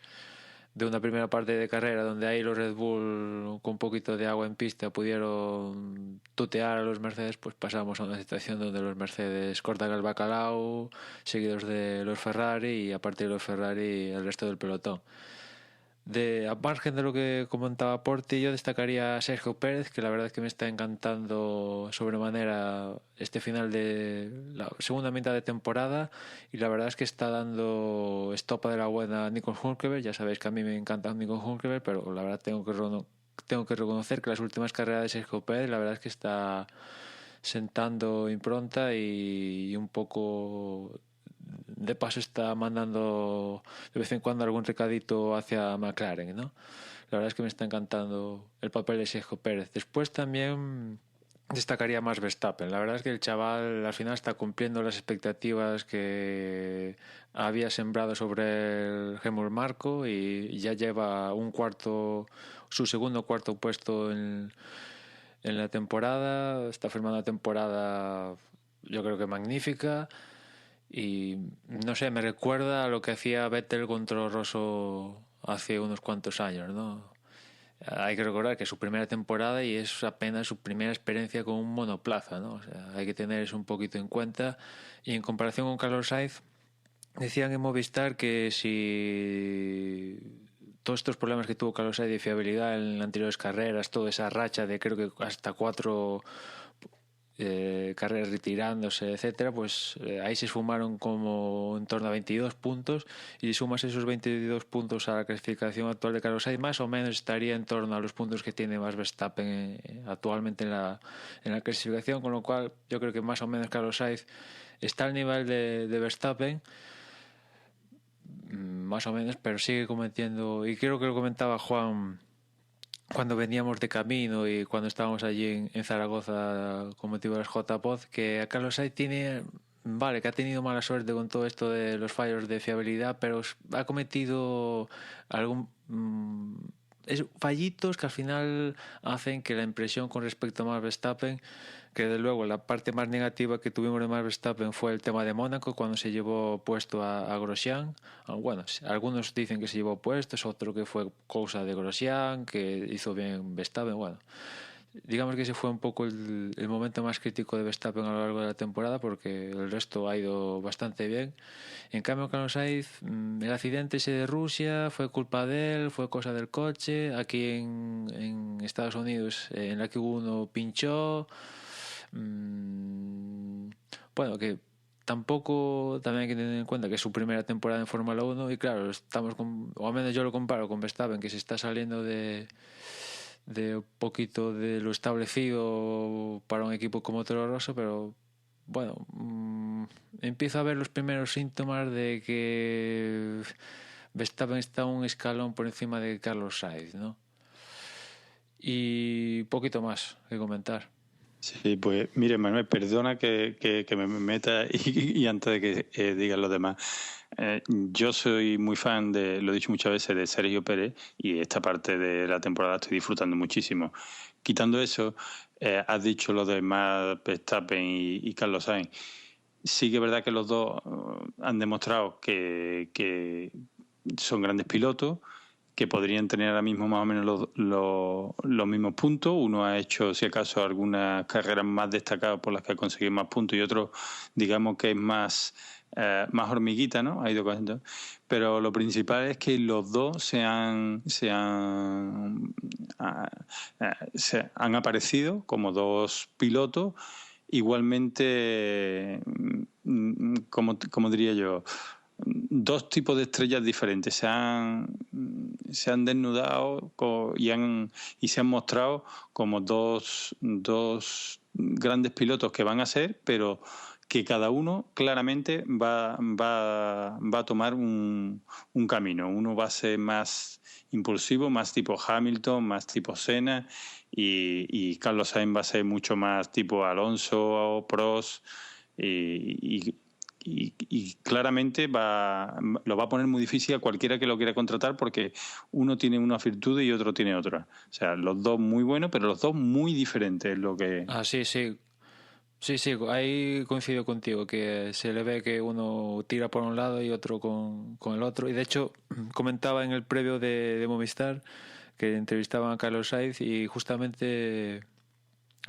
de una primera parte de carrera donde ahí los Red Bull con un poquito de agua en pista pudieron tutear a los Mercedes, pues pasamos a una situación donde los Mercedes cortan el bacalao, seguidos de los Ferrari y a partir de los Ferrari el resto del pelotón. A margen de lo que comentaba Porti, yo destacaría a Sergio Pérez, que la verdad es que me está encantando sobremanera este final de la segunda mitad de temporada, y la verdad es que está dando estopa de la buena a Nico Hülkenberg. Ya sabéis que a mí me encanta Nico Hülkenberg, pero la verdad tengo que reconocer que las últimas carreras de Sergio Pérez la verdad es que está sentando impronta y un poco de paso está mandando de vez en cuando algún recadito hacia McLaren, ¿no? La verdad es que me está encantando el papel de Sergio Pérez. Después también destacaría más Verstappen. La verdad es que el chaval al final está cumpliendo las expectativas que había sembrado sobre el Helmut Marko y ya lleva su segundo cuarto puesto en la temporada. Está firmando una temporada, yo creo que magnífica. Y no sé, me recuerda a lo que hacía Vettel con Toro Rosso hace unos cuantos años, ¿no? Hay que recordar que es su primera temporada y es apenas su primera experiencia con un monoplaza, ¿no? O sea, hay que tener eso un poquito en cuenta. Y en comparación con Carlos Sainz, decían en Movistar que si todos estos problemas que tuvo Carlos Sainz de fiabilidad en anteriores carreras, toda esa racha de creo que hasta 4 carreras retirándose, etcétera, pues ahí se esfumaron como en torno a 22 puntos, y si sumas esos 22 puntos a la clasificación actual de Carlos Sainz, más o menos estaría en torno a los puntos que tiene Max Verstappen actualmente en la clasificación, con lo cual yo creo que más o menos Carlos Sainz está al nivel de Verstappen, más o menos, pero sigue cometiendo, y creo que lo comentaba Juan cuando veníamos de camino y cuando estábamos allí en Zaragoza con motivo del JPod, que a Carlos Sainz que ha tenido mala suerte con todo esto de los fallos de fiabilidad, pero ha cometido fallitos que al final hacen que la impresión con respecto a Max Verstappen, que desde luego la parte más negativa que tuvimos de Max Verstappen fue el tema de Mónaco, cuando se llevó puesto a Grosjean. Bueno, algunos dicen que se llevó puestos, otro que fue cosa de Grosjean, que hizo bien Verstappen. Bueno, digamos que ese fue un poco el momento más crítico de Verstappen a lo largo de la temporada, porque el resto ha ido bastante bien. En cambio, Carlos Sainz, el accidente ese de Rusia fue culpa de él, fue cosa del coche. Aquí en Estados Unidos, en la Q1 pinchó. Bueno, que tampoco, también hay que tener en cuenta que es su primera temporada en Fórmula 1 y claro, o al menos yo lo comparo con Verstappen, que se está saliendo de un poquito de lo establecido para un equipo como Toro Rosso, pero bueno, empiezo a ver los primeros síntomas de que Verstappen está un escalón por encima de Carlos Sainz, ¿no? Y poquito más que comentar. Sí, pues mire, Manuel, perdona que me meta y antes de que digan los demás. Yo soy muy fan lo he dicho muchas veces, de Sergio Pérez, y esta parte de la temporada estoy disfrutando muchísimo. Quitando eso, has dicho lo de Max Verstappen y Carlos Sainz. Sí que es verdad que los dos han demostrado que son grandes pilotos, que podrían tener ahora mismo más o menos los mismos puntos. Uno ha hecho, si acaso, algunas carreras más destacadas por las que ha conseguido más puntos y otro, digamos que es más hormiguita, ¿no? Ha ido cogiendo. Pero lo principal es que los dos se han aparecido como dos pilotos igualmente, como diría yo, dos tipos de estrellas diferentes. Se han desnudado y se han mostrado como dos grandes pilotos que van a ser, pero que cada uno claramente va a tomar un camino. Uno va a ser más impulsivo, más tipo Hamilton, más tipo Senna, y Carlos Sainz va a ser mucho más tipo Alonso o Prost, y claramente lo va a poner muy difícil a cualquiera que lo quiera contratar, porque uno tiene una virtud y otro tiene otra. O sea, los dos muy buenos, pero los dos muy diferentes. Sí, ahí coincido contigo, que se le ve que uno tira por un lado y otro con el otro. Y de hecho, comentaba en el previo de Movistar que entrevistaban a Carlos Sainz y justamente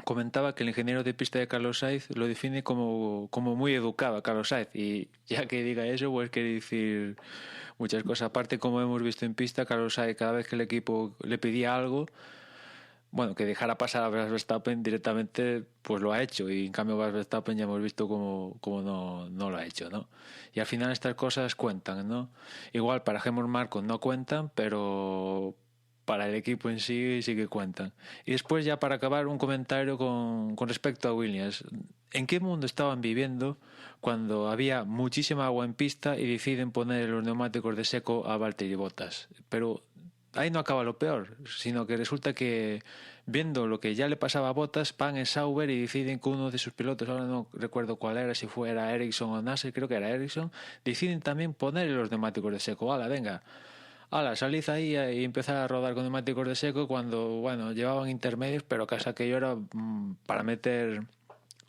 comentaba que el ingeniero de pista de Carlos Sainz lo define como muy educado a Carlos Sainz, y ya que diga eso, pues quiere decir muchas cosas. Aparte, como hemos visto en pista, Carlos Sainz, cada vez que el equipo le pedía algo, bueno, que dejara pasar a Verstappen directamente, pues lo ha hecho, y en cambio Verstappen ya hemos visto como no lo ha hecho, ¿no? Y al final estas cosas cuentan, ¿no? Igual para Helmut Marko no cuentan, pero para el equipo en sí que cuentan. Y después, ya para acabar, un comentario con respecto a Williams. ¿En qué mundo estaban viviendo cuando había muchísima agua en pista y deciden poner los neumáticos de seco a Valtteri Bottas? Pero ahí no acaba lo peor, sino que resulta que, viendo lo que ya le pasaba a Bottas, van en Sauber y deciden que uno de sus pilotos, ahora no recuerdo cuál era, si fuera Ericsson o Nasser, creo que era Ericsson, deciden también ponerle los neumáticos de seco. ¡Hala, venga! ¡Hala, salid ahí y empezar a rodar con neumáticos de seco! Cuando, bueno, llevaban intermedios, pero casi aquello era para meter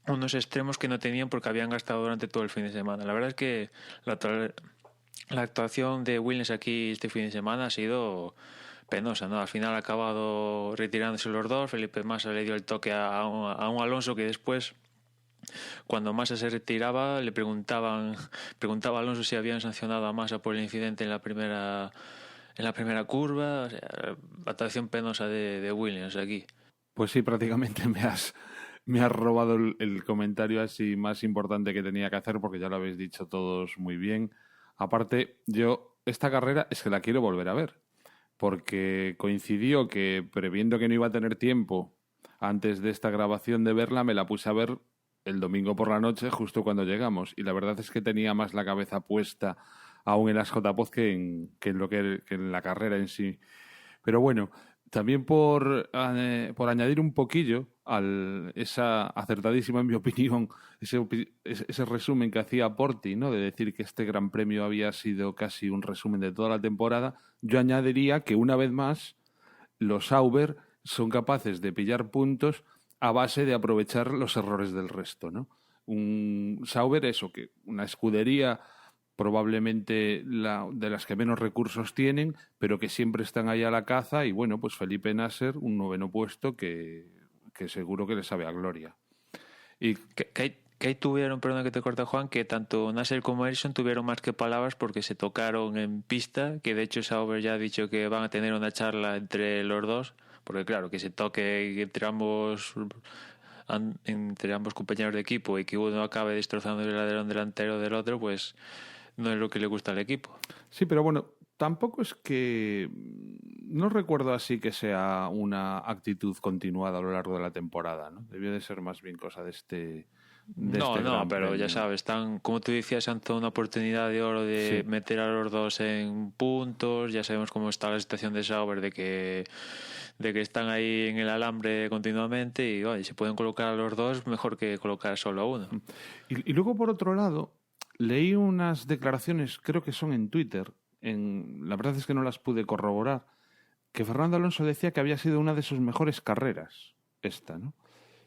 unos extremos que no tenían porque habían gastado durante todo el fin de semana. La verdad es que la actuación de Williams aquí este fin de semana ha sido penosa, ¿no? Al final ha acabado retirándose los dos. Felipe Massa le dio el toque a un Alonso que después, cuando Massa se retiraba, le preguntaba a Alonso si habían sancionado a Massa por el incidente en la primera curva. O sea, actuación penosa de Williams aquí. Pues sí, prácticamente me has robado el comentario así más importante que tenía que hacer, porque ya lo habéis dicho todos muy bien. Aparte, yo esta carrera es que la quiero volver a ver, porque coincidió que, previendo que no iba a tener tiempo antes de esta grabación de verla, me la puse a ver el domingo por la noche, justo cuando llegamos, y la verdad es que tenía más la cabeza puesta aún en las JPod que en la carrera en sí. Pero bueno, también por añadir un poquillo esa acertadísima, en mi opinión, ese resumen que hacía Porti, ¿no? De decir que este Gran Premio había sido casi un resumen de toda la temporada, yo añadiría que una vez más los Sauber son capaces de pillar puntos a base de aprovechar los errores del resto, ¿no? Un Sauber, que una escudería probablemente de las que menos recursos tienen, pero que siempre están ahí a la caza, y bueno, pues Felipe Nasser, un 9º puesto que que seguro que le sabe a gloria. Y Que ahí tuvieron, perdona que te corta Juan, que tanto Nasser como Ericsson tuvieron más que palabras porque se tocaron en pista, que de hecho Sauber ya ha dicho que van a tener una charla entre los dos, porque claro, que se toque entre ambos compañeros de equipo y que uno acabe destrozando el alerón delantero del otro, pues no es lo que le gusta al equipo. Sí, pero bueno, tampoco es que... No recuerdo así que sea una actitud continuada a lo largo de la temporada, ¿no? Debió de ser más bien cosa de este... No, Gran pero Premio. ya sabes, están, como tú decías, ante una oportunidad de oro de Sí. meter a los dos en puntos. Ya sabemos cómo está la situación de Sauber, de que están ahí en el alambre continuamente y oye, si pueden colocar a los dos, mejor que colocar solo a uno. Y luego, por otro lado, leí unas declaraciones, creo que son en Twitter, la verdad es que no las pude corroborar, que Fernando Alonso decía que había sido una de sus mejores carreras, esta, ¿no?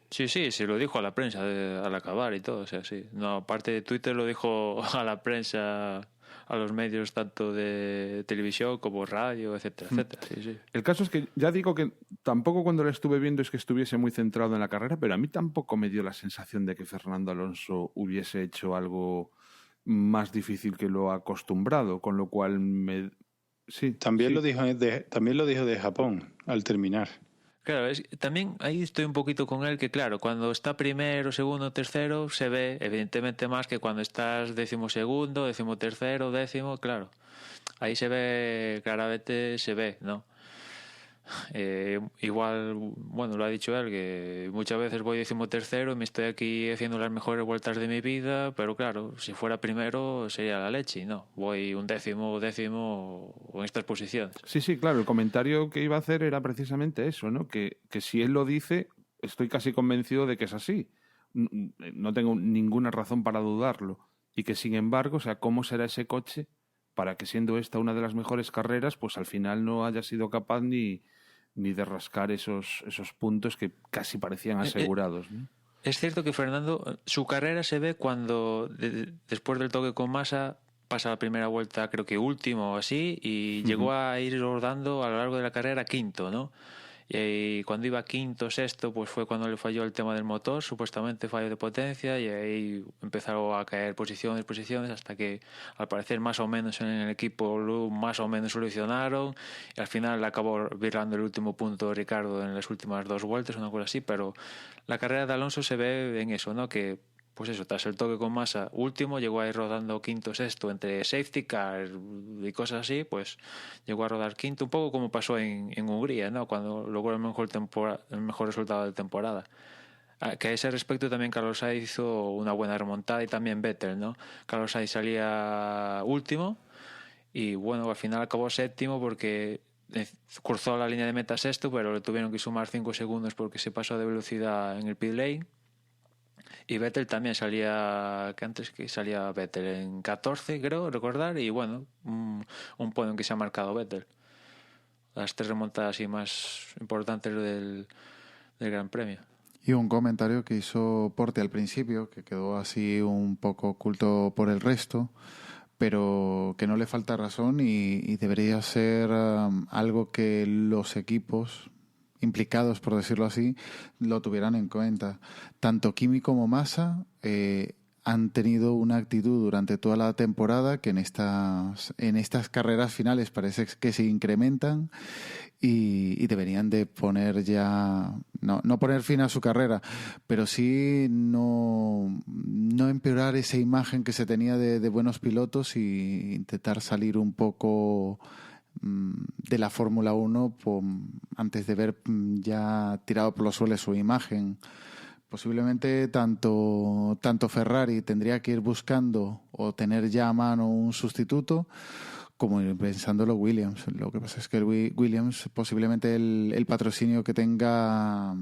Sí, se lo dijo a la prensa al acabar y todo, o sea, sí. No, aparte de Twitter lo dijo a la prensa, a los medios tanto de televisión como radio, etcétera, etcétera. Sí. El caso es que ya digo que tampoco cuando lo estuve viendo es que estuviese muy centrado en la carrera, pero a mí tampoco me dio la sensación de que Fernando Alonso hubiese hecho algo más difícil que lo acostumbrado, con lo cual sí. También sí. lo dijo de Japón al terminar. Claro, también ahí estoy un poquito con él, que claro, cuando está primero, segundo, tercero, se ve evidentemente más que cuando estás 12º, 13º, 10º, claro. Ahí se ve, claramente se ve, ¿no? Igual, bueno, lo ha dicho él, que muchas veces voy 13º y me estoy aquí haciendo las mejores vueltas de mi vida, pero claro, si fuera primero sería la leche, ¿no? Voy un décimo o en estas posiciones. Sí, claro, el comentario que iba a hacer era precisamente eso, ¿no? Que si él lo dice, estoy casi convencido de que es así. No tengo ninguna razón para dudarlo. Y que, sin embargo, o sea, ¿cómo será ese coche para que, siendo esta una de las mejores carreras, pues al final no haya sido capaz ni de rascar esos puntos que casi parecían asegurados, ¿no? Es cierto que Fernando, su carrera se ve cuando, después del toque con Massa, pasa la primera vuelta, creo que último o así, y llegó a ir rodando a lo largo de la carrera quinto, ¿no? Y cuando iba quinto, sexto, pues fue cuando le falló el tema del motor, supuestamente fallo de potencia, y ahí empezaron a caer posiciones, hasta que al parecer más o menos en el equipo más o menos solucionaron, y al final acabó virando el último punto Ricardo en las últimas 2 vueltas, una cosa así, pero la carrera de Alonso se ve en eso, ¿no? Que pues eso, tras el toque con Massa último, llegó a ir rodando quinto, sexto, entre safety car y cosas así, pues llegó a rodar quinto, un poco como pasó en Hungría, ¿no? Cuando logró el mejor resultado de temporada. Que a ese respecto también Carlos Sainz hizo una buena remontada y también Vettel, ¿no? Carlos Sainz salía último y bueno, al final acabó séptimo porque cruzó la línea de meta sexto, pero le tuvieron que sumar 5 segundos porque se pasó de velocidad en el pit lane. Y Vettel también salía Vettel en 14, creo recordar, y bueno, un podio en que se ha marcado Vettel. Las 3 remontadas así más importantes del Gran Premio. Y un comentario que hizo Porte al principio, que quedó así un poco oculto por el resto, pero que no le falta razón y debería ser algo que los equipos implicados, por decirlo así, lo tuvieran en cuenta. Tanto Kimi como Massa han tenido una actitud durante toda la temporada que en estas carreras finales parece que se incrementan y deberían de poner ya, no poner fin a su carrera, pero sí no empeorar esa imagen que se tenía de buenos pilotos y intentar salir un poco de la Fórmula 1 antes de ver ya tirado por los suelos su imagen. Posiblemente tanto Ferrari tendría que ir buscando o tener ya a mano un sustituto, como ir pensándolo Williams. Lo que pasa es que el Williams, posiblemente el patrocinio que tenga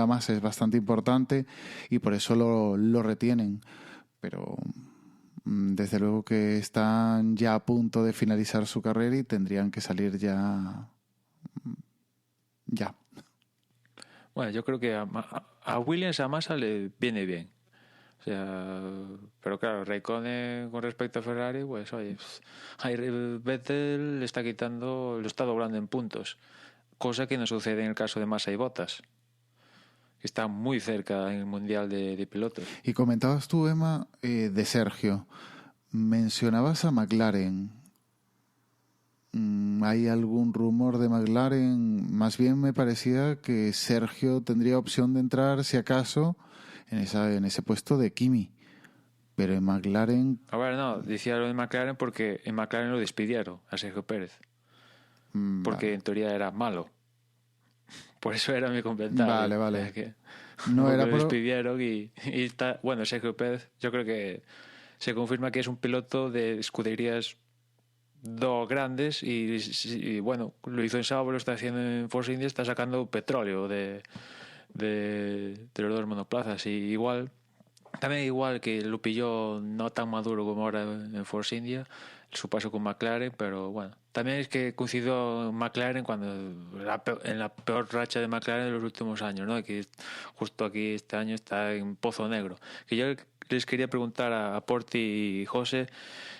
más es bastante importante y por eso lo retienen. Pero desde luego que están ya a punto de finalizar su carrera y tendrían que salir ya. Bueno, yo creo que a Williams, a Massa le viene bien. O sea, pero claro, Raikkonen con respecto a Ferrari, pues oye, Vettel le está quitando, lo está doblando en puntos, cosa que no sucede en el caso de Massa y Bottas. que está muy cerca en el Mundial de Pilotos. Y comentabas tú, Emma, de Sergio. Mencionabas a McLaren. ¿Hay algún rumor de McLaren? Más bien me parecía que Sergio tendría opción de entrar, si acaso, en ese puesto de Kimi. Pero en McLaren... A ver, no, decía lo de McLaren porque en McLaren lo despidieron a Sergio Pérez. Porque en teoría era malo. Por eso era mi comentario. Vale. Que No era lo por... despidieron y está... Bueno, Sergio Pérez, yo creo que se confirma que es un piloto de escuderías dos grandes y bueno, lo hizo en Sauber, lo está haciendo en Force India, está sacando petróleo de los dos monoplazas. Y igual, también igual que lo pilló no tan maduro como ahora en Force India, su paso con McLaren, pero bueno, también es que coincidió McLaren en la peor racha de McLaren de los últimos años, ¿no? Que justo aquí este año está en pozo negro. Que yo les quería preguntar a Porti y José,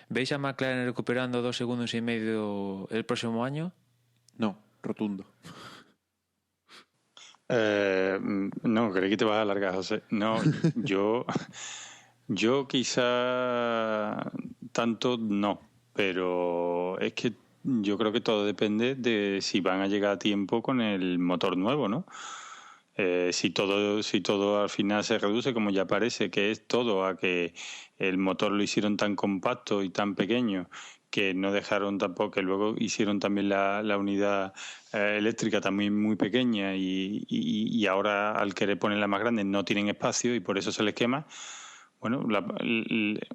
¿veis a McLaren recuperando 2 segundos y medio el próximo año? No, rotundo. No, creí que te vas a alargar, José. No, yo quizá tanto no, pero es que yo creo que todo depende de si van a llegar a tiempo con el motor nuevo, ¿no? Si todo al final se reduce, como ya parece que es todo, a que el motor lo hicieron tan compacto y tan pequeño que no dejaron tampoco, que luego hicieron también la unidad eléctrica también muy pequeña y ahora al querer ponerla más grande no tienen espacio y por eso se les quema. Bueno,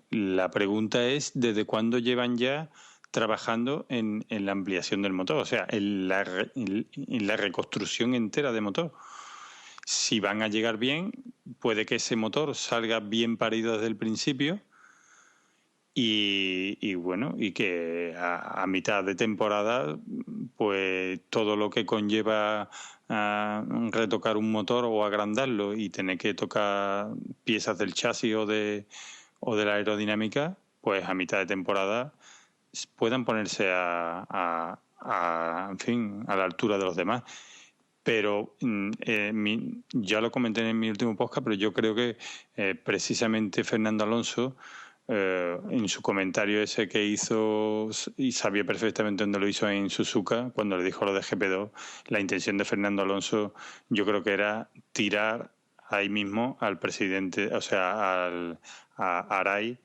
la pregunta es ¿desde cuándo llevan ya trabajando en la ampliación del motor? O sea, en la reconstrucción entera de motor. Si van a llegar bien, puede que ese motor salga bien parido desde el principio y bueno, y que a mitad de temporada, pues todo lo que conlleva retocar un motor o agrandarlo y tener que tocar piezas del chasis o de la aerodinámica, pues a mitad de temporada puedan ponerse en fin, a la altura de los demás. Pero ya lo comenté en mi último podcast, pero yo creo que precisamente Fernando Alonso, en su comentario ese que hizo, y sabía perfectamente dónde lo hizo en Suzuka, cuando le dijo lo de GP2, la intención de Fernando Alonso yo creo que era tirar ahí mismo al presidente, o sea, a Arai,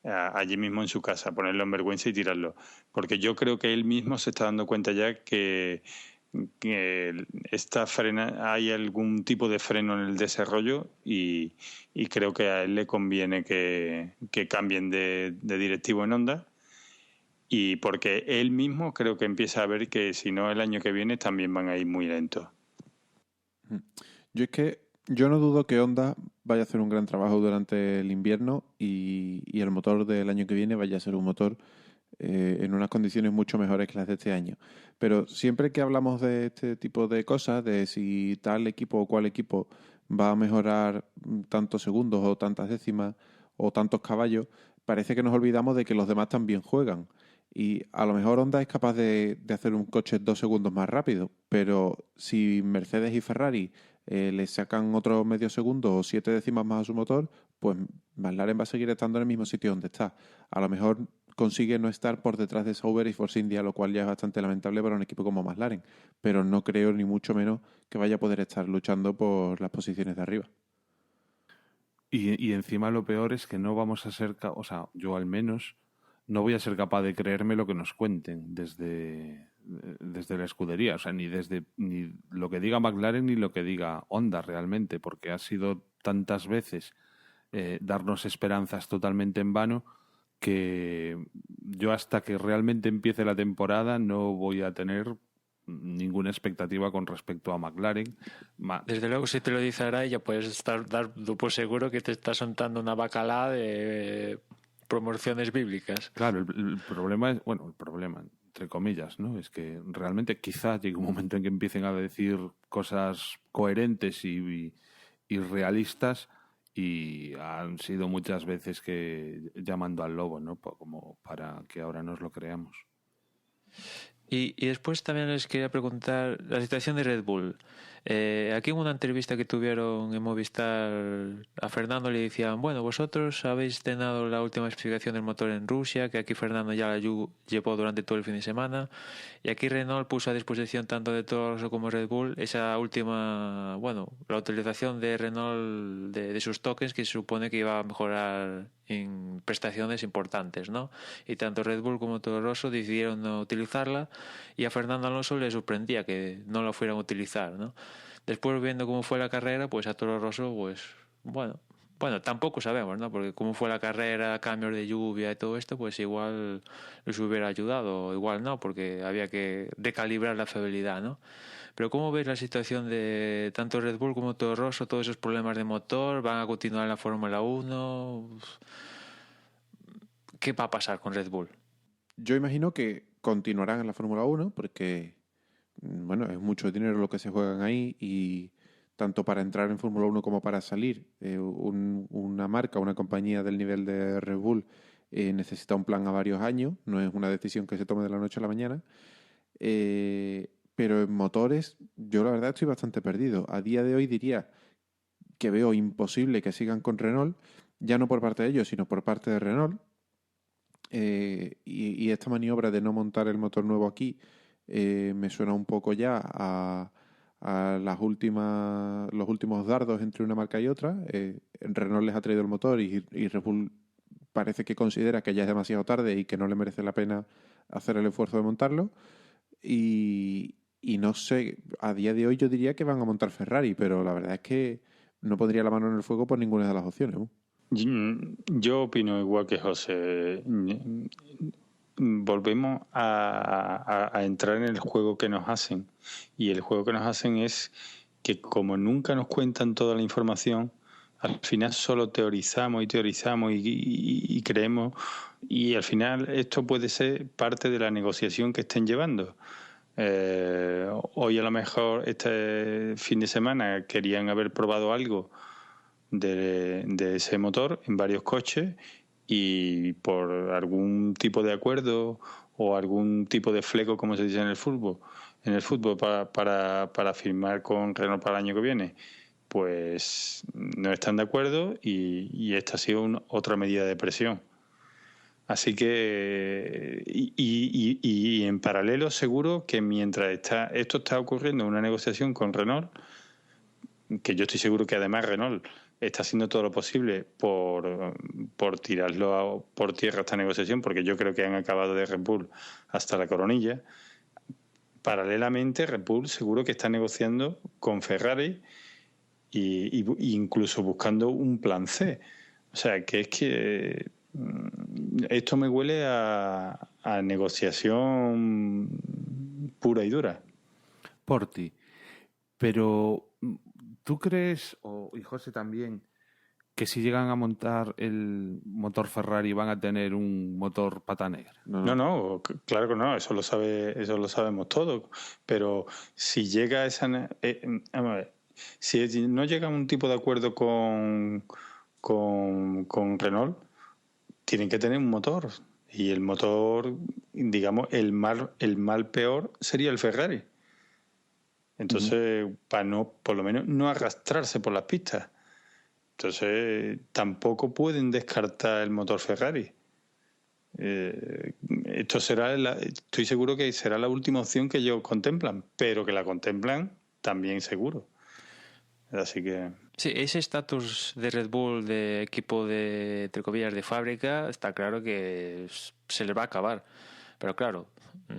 allí mismo en su casa, ponerlo en vergüenza y tirarlo. Porque yo creo que él mismo se está dando cuenta ya que hay algún tipo de freno en el desarrollo y creo que a él le conviene que cambien de directivo en Honda, y porque él mismo creo que empieza a ver que si no el año que viene también van a ir muy lentos. Yo no dudo que Honda vaya a hacer un gran trabajo durante el invierno y el motor del año que viene vaya a ser un motor en unas condiciones mucho mejores que las de este año. Pero siempre que hablamos de este tipo de cosas, de si tal equipo o cual equipo va a mejorar tantos segundos o tantas décimas o tantos caballos, parece que nos olvidamos de que los demás también juegan. Y a lo mejor Honda es capaz de hacer un coche 2 segundos más rápido, pero si Mercedes y Ferrari le sacan otros medio segundo o 7 décimas más a su motor, pues McLaren va a seguir estando en el mismo sitio donde está. A lo mejor consigue no estar por detrás de Sauber y Force India, lo cual ya es bastante lamentable para un equipo como McLaren, pero no creo ni mucho menos que vaya a poder estar luchando por las posiciones de arriba. Y encima lo peor es que no vamos a ser, o sea, yo al menos no voy a ser capaz de creerme lo que nos cuenten desde la escudería, o sea, ni lo que diga McLaren ni lo que diga Honda realmente, porque ha sido tantas veces darnos esperanzas totalmente en vano que yo hasta que realmente empiece la temporada no voy a tener ninguna expectativa con respecto a McLaren. Desde luego, si te lo dice Arai, ya puedes dar por seguro que te está soltando una bacalá de promociones bíblicas. Claro, el problema es, bueno, el problema entre comillas, ¿no? Es que realmente quizás llegue un momento en que empiecen a decir cosas coherentes y realistas, y han sido muchas veces que llamando al lobo, ¿no? Como para que ahora nos lo creamos. Y después también les quería preguntar la situación de Red Bull. Aquí en una entrevista que tuvieron en Movistar a Fernando le decían, bueno, vosotros habéis tenido la última especificación del motor en Rusia, que aquí Fernando ya la llevó durante todo el fin de semana, y aquí Renault puso a disposición tanto de Toro Rosso como Red Bull esa última, bueno, la utilización de Renault de sus tokens, que se supone que iba a mejorar en prestaciones importantes, ¿no? Y tanto Red Bull como Toro Rosso decidieron no utilizarla, y a Fernando Alonso le sorprendía que no la fueran a utilizar, ¿no? Después, viendo cómo fue la carrera, pues a Toro Rosso, pues bueno, tampoco sabemos, ¿no? Porque cómo fue la carrera, cambios de lluvia y todo esto, pues igual les hubiera ayudado, o igual no, porque había que recalibrar la fiabilidad, ¿no? Pero ¿cómo ves la situación de tanto Red Bull como Toro Rosso, todos esos problemas de motor? ¿Van a continuar en la Fórmula 1? ¿Qué va a pasar con Red Bull? Yo imagino que continuarán en la Fórmula 1 porque, bueno, es mucho dinero lo que se juegan ahí y tanto para entrar en Fórmula 1 como para salir, una marca, una compañía del nivel de Red Bull necesita un plan a varios años, no es una decisión que se tome de la noche a la mañana. Pero en motores, yo la verdad estoy bastante perdido. A día de hoy diría que veo imposible que sigan con Renault, ya no por parte de ellos, sino por parte de Renault. Y esta maniobra de no montar el motor nuevo aquí me suena un poco ya a los últimos dardos entre una marca y otra. Renault les ha traído el motor y Red Bull parece que considera que ya es demasiado tarde y que no le merece la pena hacer el esfuerzo de montarlo. Y no sé, a día de hoy yo diría que van a montar Ferrari, pero la verdad es que no pondría la mano en el fuego por ninguna de las opciones. Yo opino igual que José. Volvemos a entrar en el juego que nos hacen. Y el juego que nos hacen es que como nunca nos cuentan toda la información, al final solo teorizamos y creemos. Y al final esto puede ser parte de la negociación que estén llevando. Hoy a lo mejor este fin de semana querían haber probado algo de ese motor en varios coches y por algún tipo de acuerdo o algún tipo de fleco, como se dice en el fútbol para firmar con Renault para el año que viene, pues no están de acuerdo y esta ha sido otra medida de presión. Así que y en paralelo seguro que mientras esto está ocurriendo una negociación con Renault, que yo estoy seguro que además Renault está haciendo todo lo posible por tirarlo por tierra esta negociación, porque yo creo que han acabado de Red Bull hasta la coronilla. Paralelamente Red Bull seguro que está negociando con Ferrari y incluso buscando un plan C. O sea, que es que esto me huele a negociación pura y dura. Por ti. Pero ¿tú crees, y José también, que si llegan a montar el motor Ferrari van a tener un motor pata negra? No, claro que no, eso lo sabemos todos. Pero si llega esa... vamos a ver, si no llega a un tipo de acuerdo con Renault, tienen que tener un motor. Y el motor, digamos, el mal peor sería el Ferrari. Entonces, para no, por lo menos, no arrastrarse por las pistas. Entonces, tampoco pueden descartar el motor Ferrari. Esto estoy seguro que será la última opción que ellos contemplan, pero que la contemplan también seguro. Así que... Sí, ese estatus de Red Bull de equipo de, entre comillas, de fábrica, está claro que se les va a acabar. Pero claro,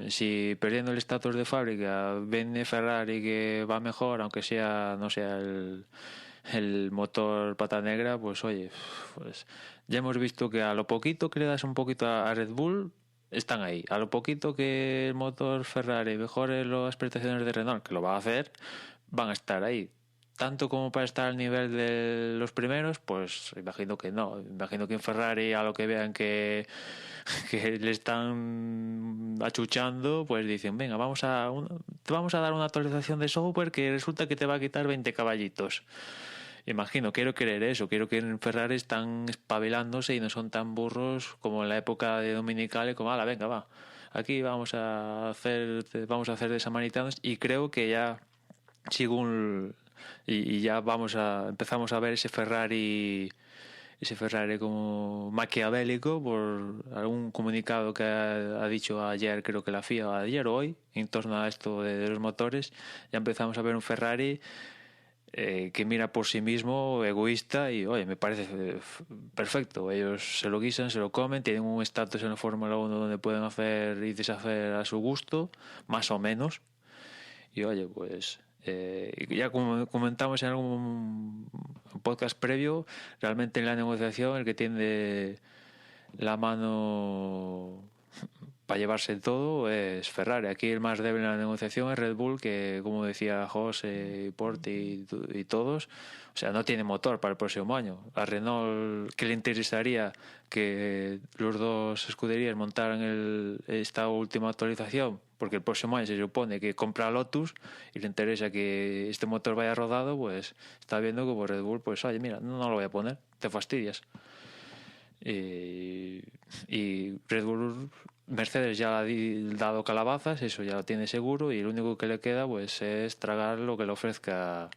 si perdiendo el estatus de fábrica vende Ferrari que va mejor, aunque sea no sea el motor pata negra, pues oye, pues ya hemos visto que a lo poquito que le das un poquito a Red Bull, están ahí. A lo poquito que el motor Ferrari mejore las prestaciones de Renault, que lo va a hacer, van a estar ahí. Tanto como para estar al nivel de los primeros, pues imagino que no. Imagino que en Ferrari, a lo que vean que le están achuchando, pues dicen, venga, te vamos a dar una actualización de software que resulta que te va a quitar 20 caballitos. Imagino, quiero creer eso. Quiero que en Ferrari están espabilándose y no son tan burros como en la época de Dominicale, como, venga, va. Aquí vamos a hacer de samaritanos, y creo que ya y ya empezamos a ver ese Ferrari como maquiavélico por algún comunicado que ha dicho ayer, creo que la FIA, ayer o hoy, en torno a esto de los motores. Ya empezamos a ver un Ferrari que mira por sí mismo, egoísta, y oye, me parece perfecto. Ellos se lo guisan, se lo comen, tienen un estatus en la Fórmula 1 donde pueden hacer y deshacer a su gusto, más o menos. Y oye, pues ya como comentamos en algún podcast previo, realmente en la negociación el que tiene la mano para llevarse todo es Ferrari. Aquí el más débil en la negociación es Red Bull, que como decía José, Porti y todos, o sea, no tiene motor para el próximo año. A Renault, ¿qué le interesaría que los dos escuderías montaran esta última actualización? Porque el próximo año se supone que compra Lotus y le interesa que este motor vaya rodado, pues está viendo que por Red Bull, pues oye, mira, no lo voy a poner, te fastidias. Y Red Bull, Mercedes ya ha dado calabazas, eso ya lo tiene seguro, y lo único que le queda pues es tragar lo que le ofrezca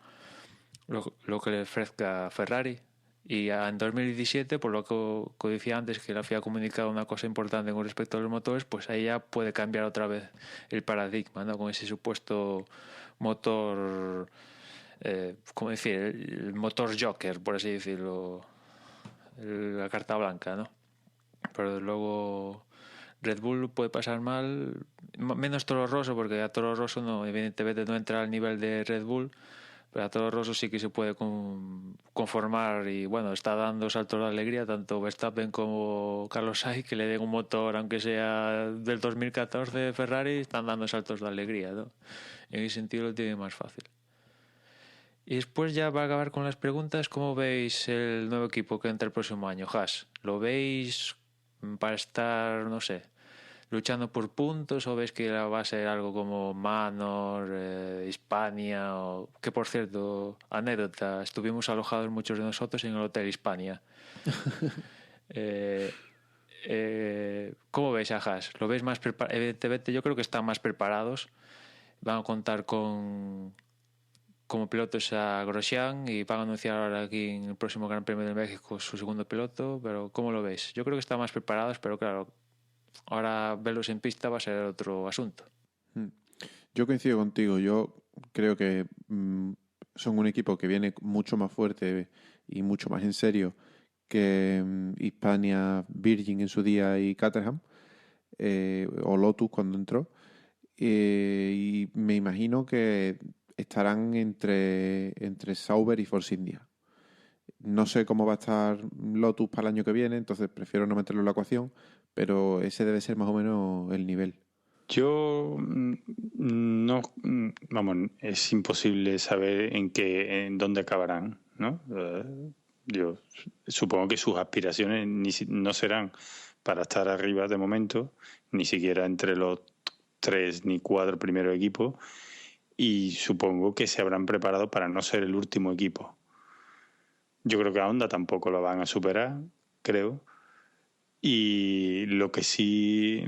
Ferrari. Y ya en 2017, por lo que decía antes, que la FIA ha comunicado una cosa importante con respecto a los motores, pues ahí ya puede cambiar otra vez el paradigma, ¿no? Con ese supuesto motor, ¿cómo decir? El motor Joker, por así decirlo, la carta blanca, ¿no? Pero luego Red Bull puede pasar mal, menos Toro Rosso, porque a Toro Rosso no, evidentemente no entra al nivel de Red Bull, pero a Toro Rosso sí que se puede conformar, y bueno, está dando saltos de alegría tanto Verstappen como Carlos Sainz, que le den un motor aunque sea del 2014 Ferrari, están dando saltos de alegría, ¿no? En ese sentido lo tiene más fácil. Y después ya va a acabar con las preguntas. ¿Cómo veis el nuevo equipo que entra el próximo año, Haas? ¿Lo veis para estar, no sé, luchando por puntos, o ves que va a ser algo como Manor, Hispania, que por cierto, anécdota, estuvimos alojados muchos de nosotros en el Hotel Hispania? ¿Cómo veis a Haas? ¿Lo veis más preparado? Evidentemente yo creo que están más preparados, van a contar como pilotos a Grosjean, y van a anunciar ahora aquí en el próximo Gran Premio de México su segundo piloto, pero ¿cómo lo veis? Yo creo que están más preparados, pero claro, ahora verlos en pista va a ser otro asunto. Yo coincido contigo. Yo creo que son un equipo que viene mucho más fuerte y mucho más en serio que Hispania, Virgin en su día y Caterham, o Lotus cuando entró. Y me imagino que estarán entre Sauber y Force India. No sé cómo va a estar Lotus para el año que viene, entonces prefiero no meterlo en la ecuación, pero ese debe ser más o menos el nivel. Yo no, vamos, es imposible saber en dónde acabarán, ¿no? Yo supongo que sus aspiraciones no serán para estar arriba de momento, ni siquiera entre los 3 ni 4 primeros equipos, y supongo que se habrán preparado para no ser el último equipo. Yo creo que a Honda tampoco lo van a superar, creo. Y lo que sí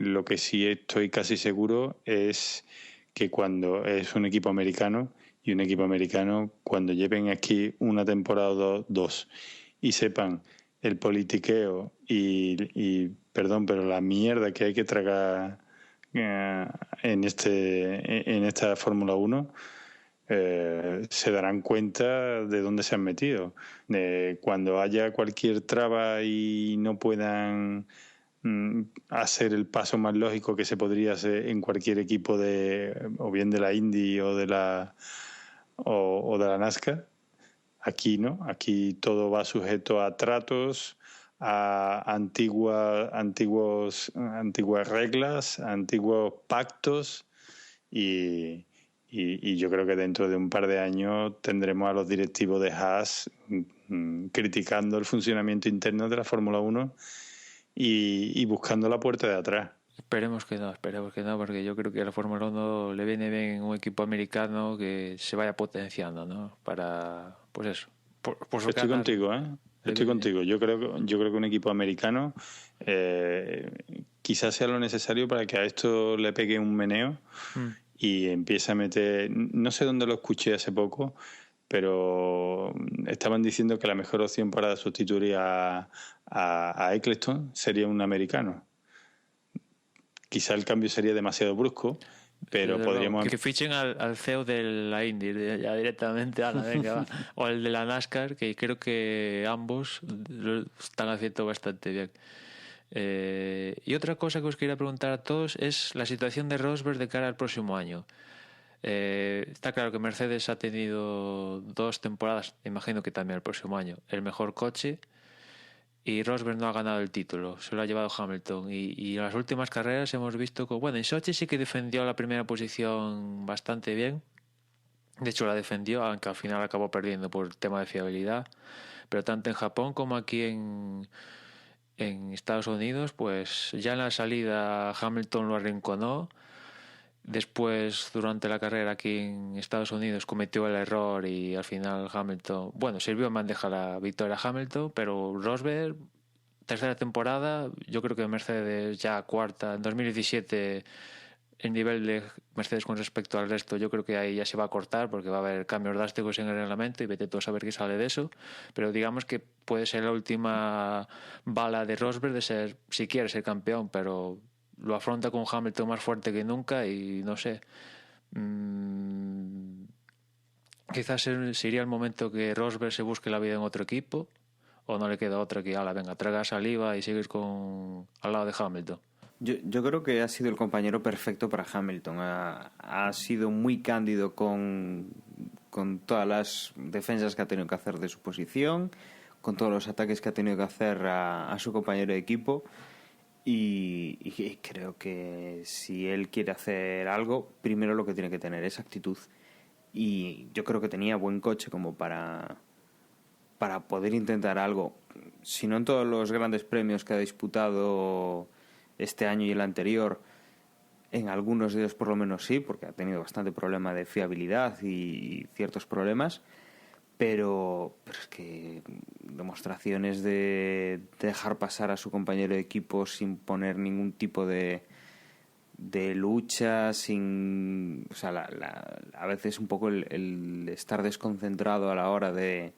estoy casi seguro es que cuando es un equipo americano, y un equipo americano, cuando lleven aquí una temporada o dos y sepan el politiqueo y perdón, pero la mierda que hay que tragar en esta Fórmula 1, se darán cuenta de dónde se han metido. Cuando haya cualquier traba y no puedan hacer el paso más lógico que se podría hacer en cualquier equipo o bien de la Indy o de la NASCAR, aquí no, aquí todo va sujeto a tratos, a antiguas reglas, a antiguos pactos, y yo creo que dentro de un par de años tendremos a los directivos de Haas criticando el funcionamiento interno de la Fórmula 1 y buscando la puerta de atrás. Esperemos que no, porque yo creo que a la Fórmula 1 le viene bien un equipo americano que se vaya potenciando, ¿no? Para, pues eso. Por Estoy contigo, ¿eh? Estoy contigo. Yo creo que un equipo americano quizás sea lo necesario para que a esto le pegue un meneo y empieza a meter, no sé dónde lo escuché hace poco, pero estaban diciendo que la mejor opción para sustituir a Eccleston sería un americano. Quizá el cambio sería demasiado brusco, pero Desde podríamos... luego, que fichen al CEO de la Indy ya directamente, ala, venga, va. O el de la NASCAR, que creo que ambos lo están haciendo bastante bien. Y otra cosa que os quería preguntar a todos es la situación de Rosberg de cara al próximo año. Está claro que Mercedes ha tenido 2 temporadas, imagino que también el próximo año, el mejor coche, y Rosberg no ha ganado el título, se lo ha llevado Hamilton. Y en las últimas carreras hemos visto que, bueno, en Sochi sí que defendió la primera posición bastante bien. De hecho la defendió, aunque al final acabó perdiendo por el tema de fiabilidad. Pero tanto en Japón como aquí en Estados Unidos, pues ya en la salida Hamilton lo arrinconó. Después, durante la carrera aquí en Estados Unidos, cometió el error y al final Hamilton, bueno, sirvió en bandeja la victoria a Hamilton, pero Rosberg, tercera temporada, yo creo que Mercedes ya cuarta. En 2017 el nivel de Mercedes con respecto al resto, yo creo que ahí ya se va a cortar porque va a haber cambios drásticos en el reglamento y vete tú a saber qué sale de eso. Pero digamos que puede ser la última bala de Rosberg de ser, si quiere ser campeón, pero lo afronta con Hamilton más fuerte que nunca y no sé. Quizás sería el momento que Rosberg se busque la vida en otro equipo, o no le queda otra que, venga, traga saliva y seguir al lado de Hamilton. Yo creo que ha sido el compañero perfecto para Hamilton. Ha sido muy cándido con todas las defensas que ha tenido que hacer de su posición, con todos los ataques que ha tenido que hacer a su compañero de equipo. Y creo que si él quiere hacer algo, primero lo que tiene que tener es actitud. Y yo creo que tenía buen coche como para poder intentar algo. Si no en todos los grandes premios que ha disputado este año y el anterior, en algunos de ellos por lo menos sí, porque ha tenido bastante problema de fiabilidad y ciertos problemas. Pero es que demostraciones de dejar pasar a su compañero de equipo sin poner ningún tipo de lucha, o sea, a veces un poco el estar desconcentrado a la hora de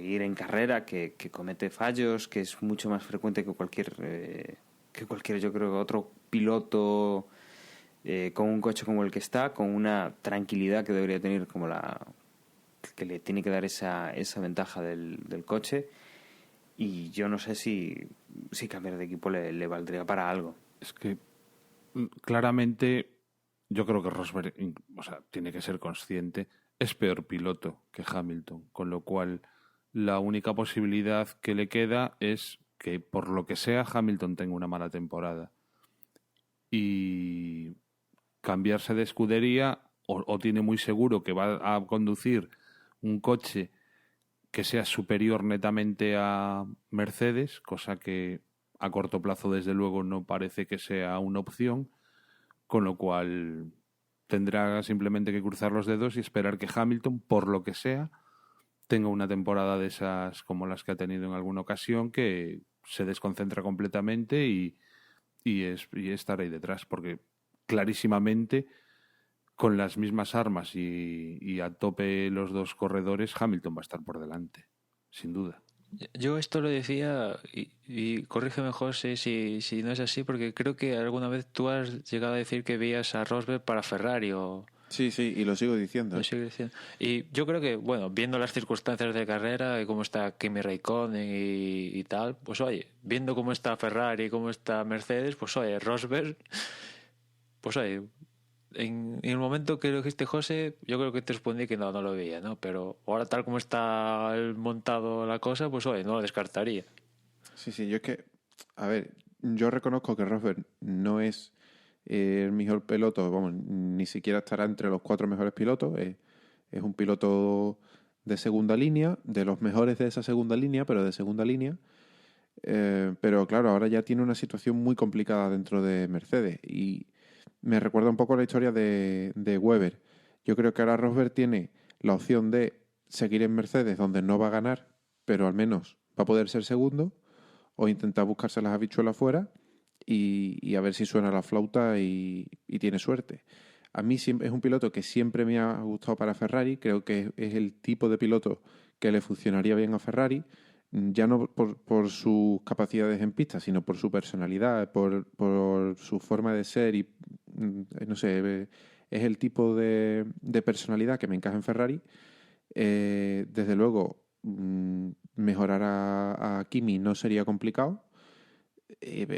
ir en carrera, que comete fallos, que es mucho más frecuente que cualquier yo creo, otro piloto con un coche como el que está, con una tranquilidad que debería tener como que le tiene que dar esa ventaja del coche. Y yo no sé si cambiar de equipo le valdría para algo. Es que claramente yo creo que Rosberg, tiene que ser consciente, es peor piloto que Hamilton, con lo cual la única posibilidad que le queda es que por lo que sea Hamilton tenga una mala temporada y cambiarse de escudería o tiene muy seguro que va a conducir un coche que sea superior netamente a Mercedes, cosa que a corto plazo desde luego no parece que sea una opción, con lo cual tendrá simplemente que cruzar los dedos y esperar que Hamilton, por lo que sea, tenga una temporada de esas como las que ha tenido en alguna ocasión, que se desconcentra completamente y estar ahí detrás, porque clarísimamente con las mismas armas y a tope los dos corredores, Hamilton va a estar por delante, sin duda. Yo esto lo decía, y corrígeme, José, si no es así, porque creo que alguna vez tú has llegado a decir que veías a Rosberg para Ferrari o... Sí, y lo sigo diciendo. Y yo creo que, bueno, viendo las circunstancias de carrera y cómo está Kimi Raikkonen y tal, pues oye, viendo cómo está Ferrari y cómo está Mercedes, pues oye, Rosberg, pues oye... En el momento que lo dijiste, José, yo creo que te respondí que no lo veía, ¿no? Pero ahora tal como está montado la cosa, pues oye, no lo descartaría. Sí, yo es que, a ver, yo reconozco que Rosberg no es el mejor piloto, vamos, ni siquiera estará entre los 4 mejores pilotos, es un piloto de segunda línea, de los mejores de esa segunda línea, pero de segunda línea. Pero claro, ahora ya tiene una situación muy complicada dentro de Mercedes y me recuerda un poco la historia de Webber. Yo creo que ahora Rosberg tiene la opción de seguir en Mercedes, donde no va a ganar, pero al menos va a poder ser segundo, o intentar buscarse las habichuelas fuera y a ver si suena la flauta y tiene suerte. A mí es un piloto que siempre me ha gustado para Ferrari. Creo que es el tipo de piloto que le funcionaría bien a Ferrari, ya no por sus capacidades en pista, sino por su personalidad, por su forma de ser y, no sé, es el tipo de personalidad que me encaja en Ferrari. Desde luego, mejorar a Kimi no sería complicado,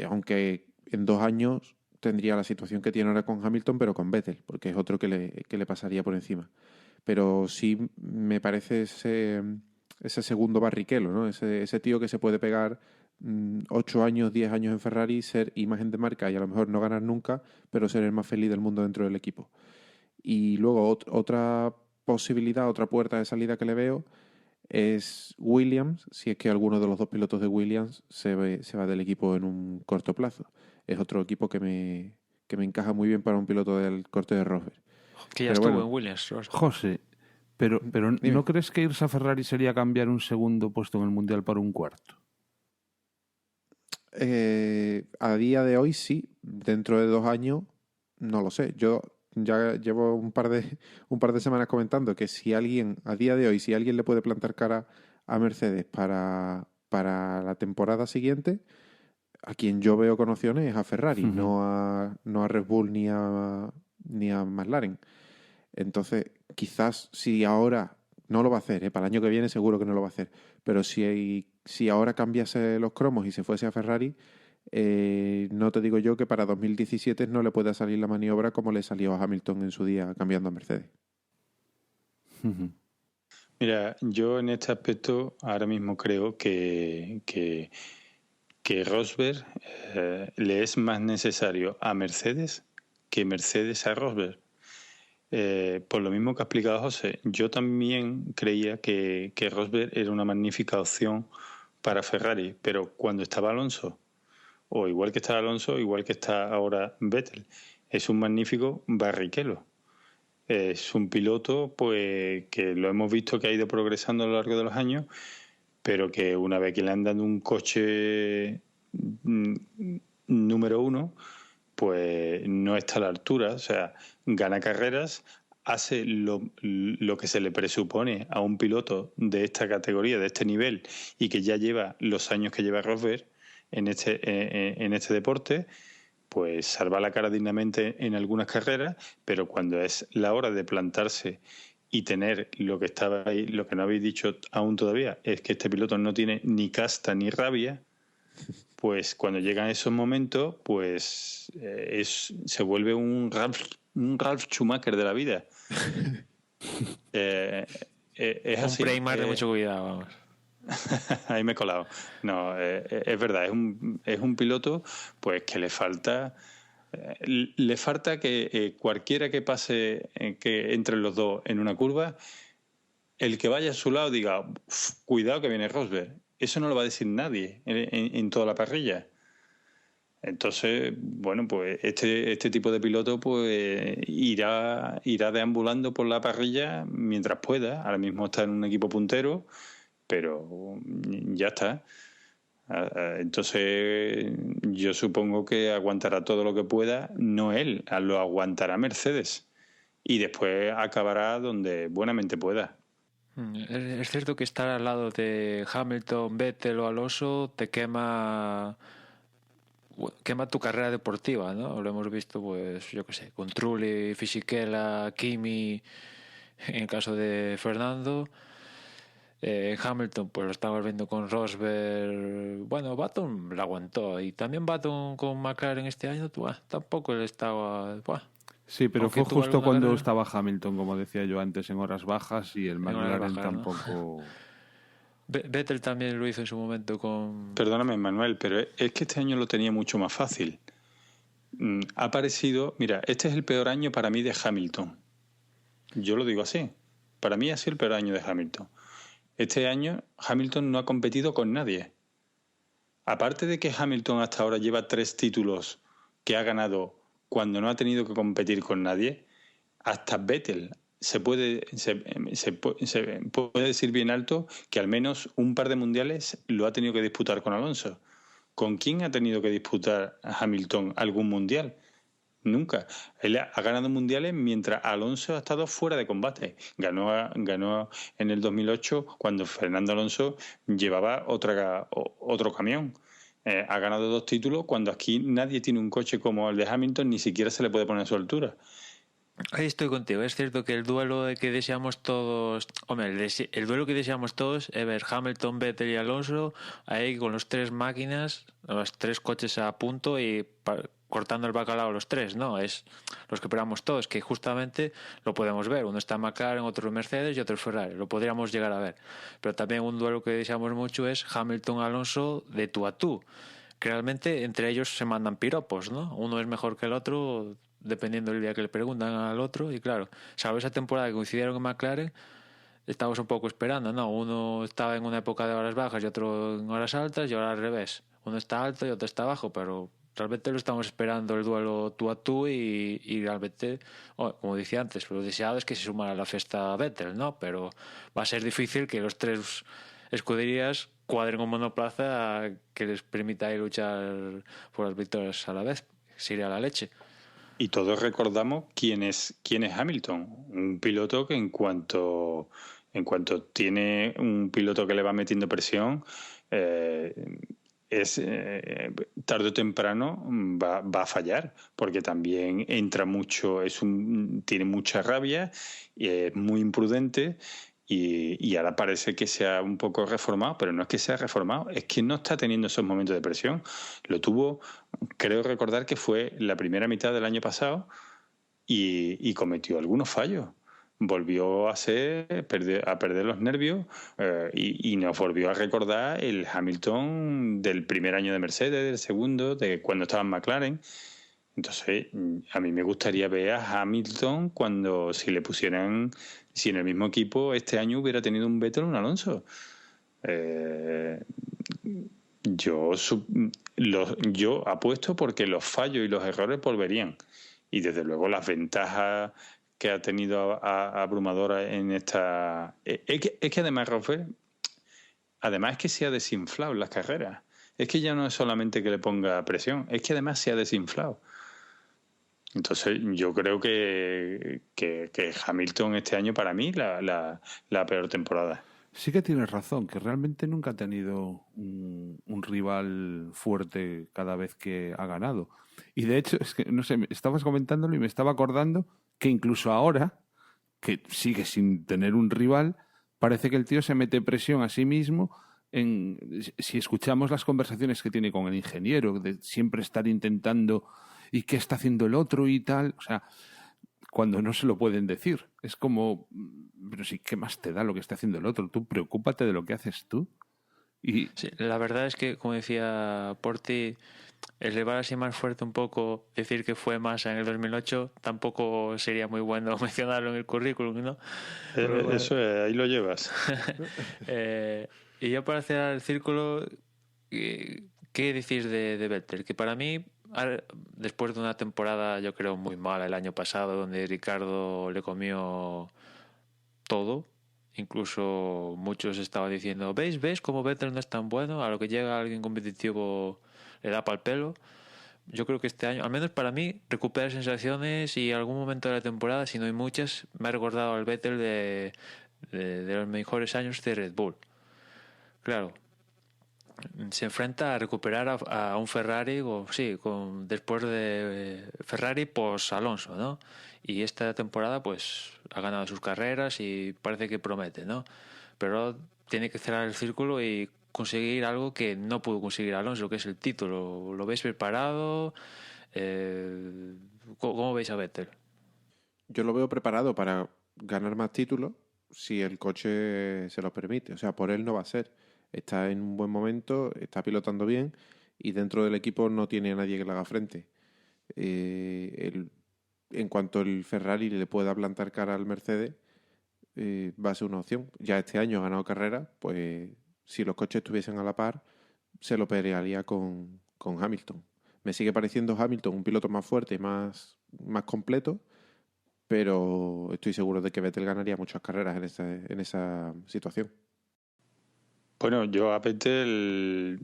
aunque en 2 años tendría la situación que tiene ahora con Hamilton, pero con Vettel, porque es otro que le pasaría por encima. Pero sí me parece ese segundo Barrichello, ¿no? Ese tío que se puede pegar 8 años, 10 años en Ferrari, ser imagen de marca y a lo mejor no ganar nunca, pero ser el más feliz del mundo dentro del equipo. Y luego otra posibilidad, otra puerta de salida que le veo es Williams, si es que alguno de los 2 pilotos de Williams se va del equipo en un corto plazo. Es otro equipo que me encaja muy bien para un piloto del corte de Rosberg. Que ya estuvo en Williams. José, pero Dime. ¿no crees que irse a Ferrari sería cambiar un segundo puesto en el Mundial por un cuarto? A día de hoy sí, dentro de 2 años no lo sé. Yo ya llevo un par de semanas comentando que si alguien, a día de hoy, si alguien le puede plantar cara a Mercedes para la temporada siguiente, a quien yo veo con opciones es a Ferrari, no a Red Bull ni a McLaren. Entonces, quizás si ahora no lo va a hacer, para el año que viene seguro que no lo va a hacer, pero si ahora cambiase los cromos y se fuese a Ferrari, no te digo yo que para 2017 no le pueda salir la maniobra como le salió a Hamilton en su día cambiando a Mercedes. Mira, yo en este aspecto ahora mismo creo que Rosberg le es más necesario a Mercedes que Mercedes a Rosberg. Por lo mismo que ha explicado José, yo también creía que Rosberg era una magnífica opción para Ferrari, pero cuando estaba Alonso, o igual que está Alonso, igual que está ahora Vettel, es un magnífico Barrichello. Es un piloto pues que lo hemos visto que ha ido progresando a lo largo de los años, pero que una vez que le han dado un coche número 1, pues no está a la altura. O sea, gana carreras, hace lo que se le presupone a un piloto de esta categoría, de este nivel, y que ya lleva los años que lleva Rosberg en este deporte, pues salva la cara dignamente en algunas carreras, pero cuando es la hora de plantarse y tener lo que estaba ahí, lo que no habéis dicho aún todavía, es que este piloto no tiene ni casta ni rabia, pues cuando llegan esos momentos, pues se vuelve un Ralf Schumacher de la vida. Es así. Un Preyman de mucho cuidado, vamos. Ahí me he colado. No, es verdad, es un piloto pues que le falta que cualquiera que pase, que entre los dos en una curva, el que vaya a su lado diga, cuidado que viene Rosberg. Eso no lo va a decir nadie en toda la parrilla. Entonces, bueno, pues este tipo de piloto pues irá deambulando por la parrilla mientras pueda. Ahora mismo está en un equipo puntero, pero ya está. Entonces yo supongo que aguantará todo lo que pueda, no él, lo aguantará Mercedes y después acabará donde buenamente pueda. Es cierto que estar al lado de Hamilton, Vettel o Alonso te quema tu carrera deportiva, ¿no? Lo hemos visto, pues, yo qué sé, con Trulli, Fisichella, Kimi, en el caso de Fernando. Hamilton, pues lo estamos viendo con Rosberg. Bueno, Button la aguantó. Y también Button con McLaren este año, tampoco le estaba... Sí, pero fue justo cuando estaba Hamilton, como decía yo antes, en horas bajas, y el McLaren tampoco... ¿no? Vettel también lo hizo en su momento con... Perdóname, Manuel, pero es que este año lo tenía mucho más fácil. Ha parecido... Mira, este es el peor año para mí de Hamilton. Yo lo digo así. Para mí ha sido el peor año de Hamilton. Este año Hamilton no ha competido con nadie. Aparte de que Hamilton hasta ahora lleva 3 títulos que ha ganado cuando no ha tenido que competir con nadie, hasta Vettel se puede decir bien alto que al menos un par de mundiales lo ha tenido que disputar con Alonso. ¿Con quién ha tenido que disputar Hamilton algún mundial? Nunca. Él ha ganado mundiales mientras Alonso ha estado fuera de combate. Ganó en el 2008 cuando Fernando Alonso llevaba otro camión. Ha ganado 2 títulos cuando aquí nadie tiene un coche como el de Hamilton, ni siquiera se le puede poner a su altura. Ahí estoy contigo. Es cierto que el duelo que deseamos todos, hombre, el duelo que deseamos todos es ver Hamilton, Vettel y Alonso ahí con los 3 máquinas, los 3 coches a punto y cortando el bacalao los 3, ¿no? Es los que esperamos todos, que justamente lo podemos ver. Uno está en McLaren, otro en Mercedes y otro en Ferrari. Lo podríamos llegar a ver. Pero también un duelo que deseamos mucho es Hamilton-Alonso de tú a tú. Que realmente entre ellos se mandan piropos, ¿no? Uno es mejor que el otro dependiendo del día que le preguntan al otro. Y claro, salvo esa temporada que coincidieron en McLaren, estábamos un poco esperando, ¿no? Uno estaba en una época de horas bajas y otro en horas altas, y ahora al revés. Uno está alto y otro está bajo, pero realmente lo estamos esperando el duelo tú a tú y realmente, como decía antes, lo deseado es que se sumara a la fiesta Vettel, ¿no? Pero va a ser difícil que los 3 escuderías cuadren un monoplaza que les permita ir luchar por las victorias a la vez. Sería la leche. Y todos recordamos quién es Hamilton, un piloto que en cuanto tiene un piloto que le va metiendo presión, tarde o temprano va a fallar, porque también entra mucho, tiene mucha rabia y es muy imprudente. Y ahora parece que se ha un poco reformado, pero no es que se ha reformado, es que no está teniendo esos momentos de presión. Lo tuvo, creo recordar que fue la primera mitad del año pasado y cometió algunos fallos. Volvió a perder los nervios y nos volvió a recordar el Hamilton del primer año de Mercedes, del segundo, de cuando estaba en McLaren. Entonces, a mí me gustaría ver a Hamilton si en el mismo equipo este año hubiera tenido un Vettel o un Alonso. Yo apuesto porque los fallos y los errores volverían. Y desde luego las ventajas que ha tenido abrumadora en esta... Es que además, Rafael, es que se ha desinflado en las carreras. Es que ya no es solamente que le ponga presión, es que además se ha desinflado. Entonces yo creo que Hamilton este año para mí la peor temporada. Sí que tienes razón, que realmente nunca ha tenido un rival fuerte cada vez que ha ganado. Y de hecho, es que no sé, estabas comentándolo y me estaba acordando que incluso ahora, que sigue sin tener un rival, parece que el tío se mete presión a sí mismo. Si escuchamos las conversaciones que tiene con el ingeniero, de siempre estar intentando y qué está haciendo el otro y tal, o sea, cuando no se lo pueden decir. Es como, pero sí, ¿qué más te da lo que está haciendo el otro? Tú preocúpate de lo que haces tú. Y sí, la verdad es que, como decía Porti, elevar así más fuerte un poco, decir que fue Massa en el 2008, tampoco sería muy bueno mencionarlo en el currículum, ¿no? Eso es, ahí lo llevas. Y yo, para cerrar el círculo, ¿qué decís de Vettel? Que para mí, después de una temporada yo creo muy mala el año pasado, donde Ricardo le comió todo, incluso muchos estaban diciendo, ¿veis cómo Vettel no es tan bueno? A lo que llega alguien competitivo le da pa'l pelo. Yo creo que este año, al menos para mí, recupera sensaciones y algún momento de la temporada, si no hay muchas, me ha recordado al Vettel de los mejores años de Red Bull. Claro, se enfrenta a recuperar a un Ferrari, después de Ferrari, pues Alonso, ¿no? Y esta temporada, pues, ha ganado sus carreras y parece que promete, ¿no? Pero tiene que cerrar el círculo y conseguir algo que no pudo conseguir Alonso, que es el título. ¿Lo veis preparado? ¿Cómo veis a Vettel? Yo lo veo preparado para ganar más títulos si el coche se lo permite. O sea, por él no va a ser. Está en un buen momento, está pilotando bien y dentro del equipo no tiene a nadie que le haga frente. En cuanto el Ferrari le pueda plantar cara al Mercedes, va a ser una opción. Ya este año ha ganado carrera, pues si los coches estuviesen a la par, se lo pelearía con Hamilton. Me sigue pareciendo Hamilton un piloto más fuerte y más completo, pero estoy seguro de que Vettel ganaría muchas carreras en esa situación. Bueno, yo a Vettel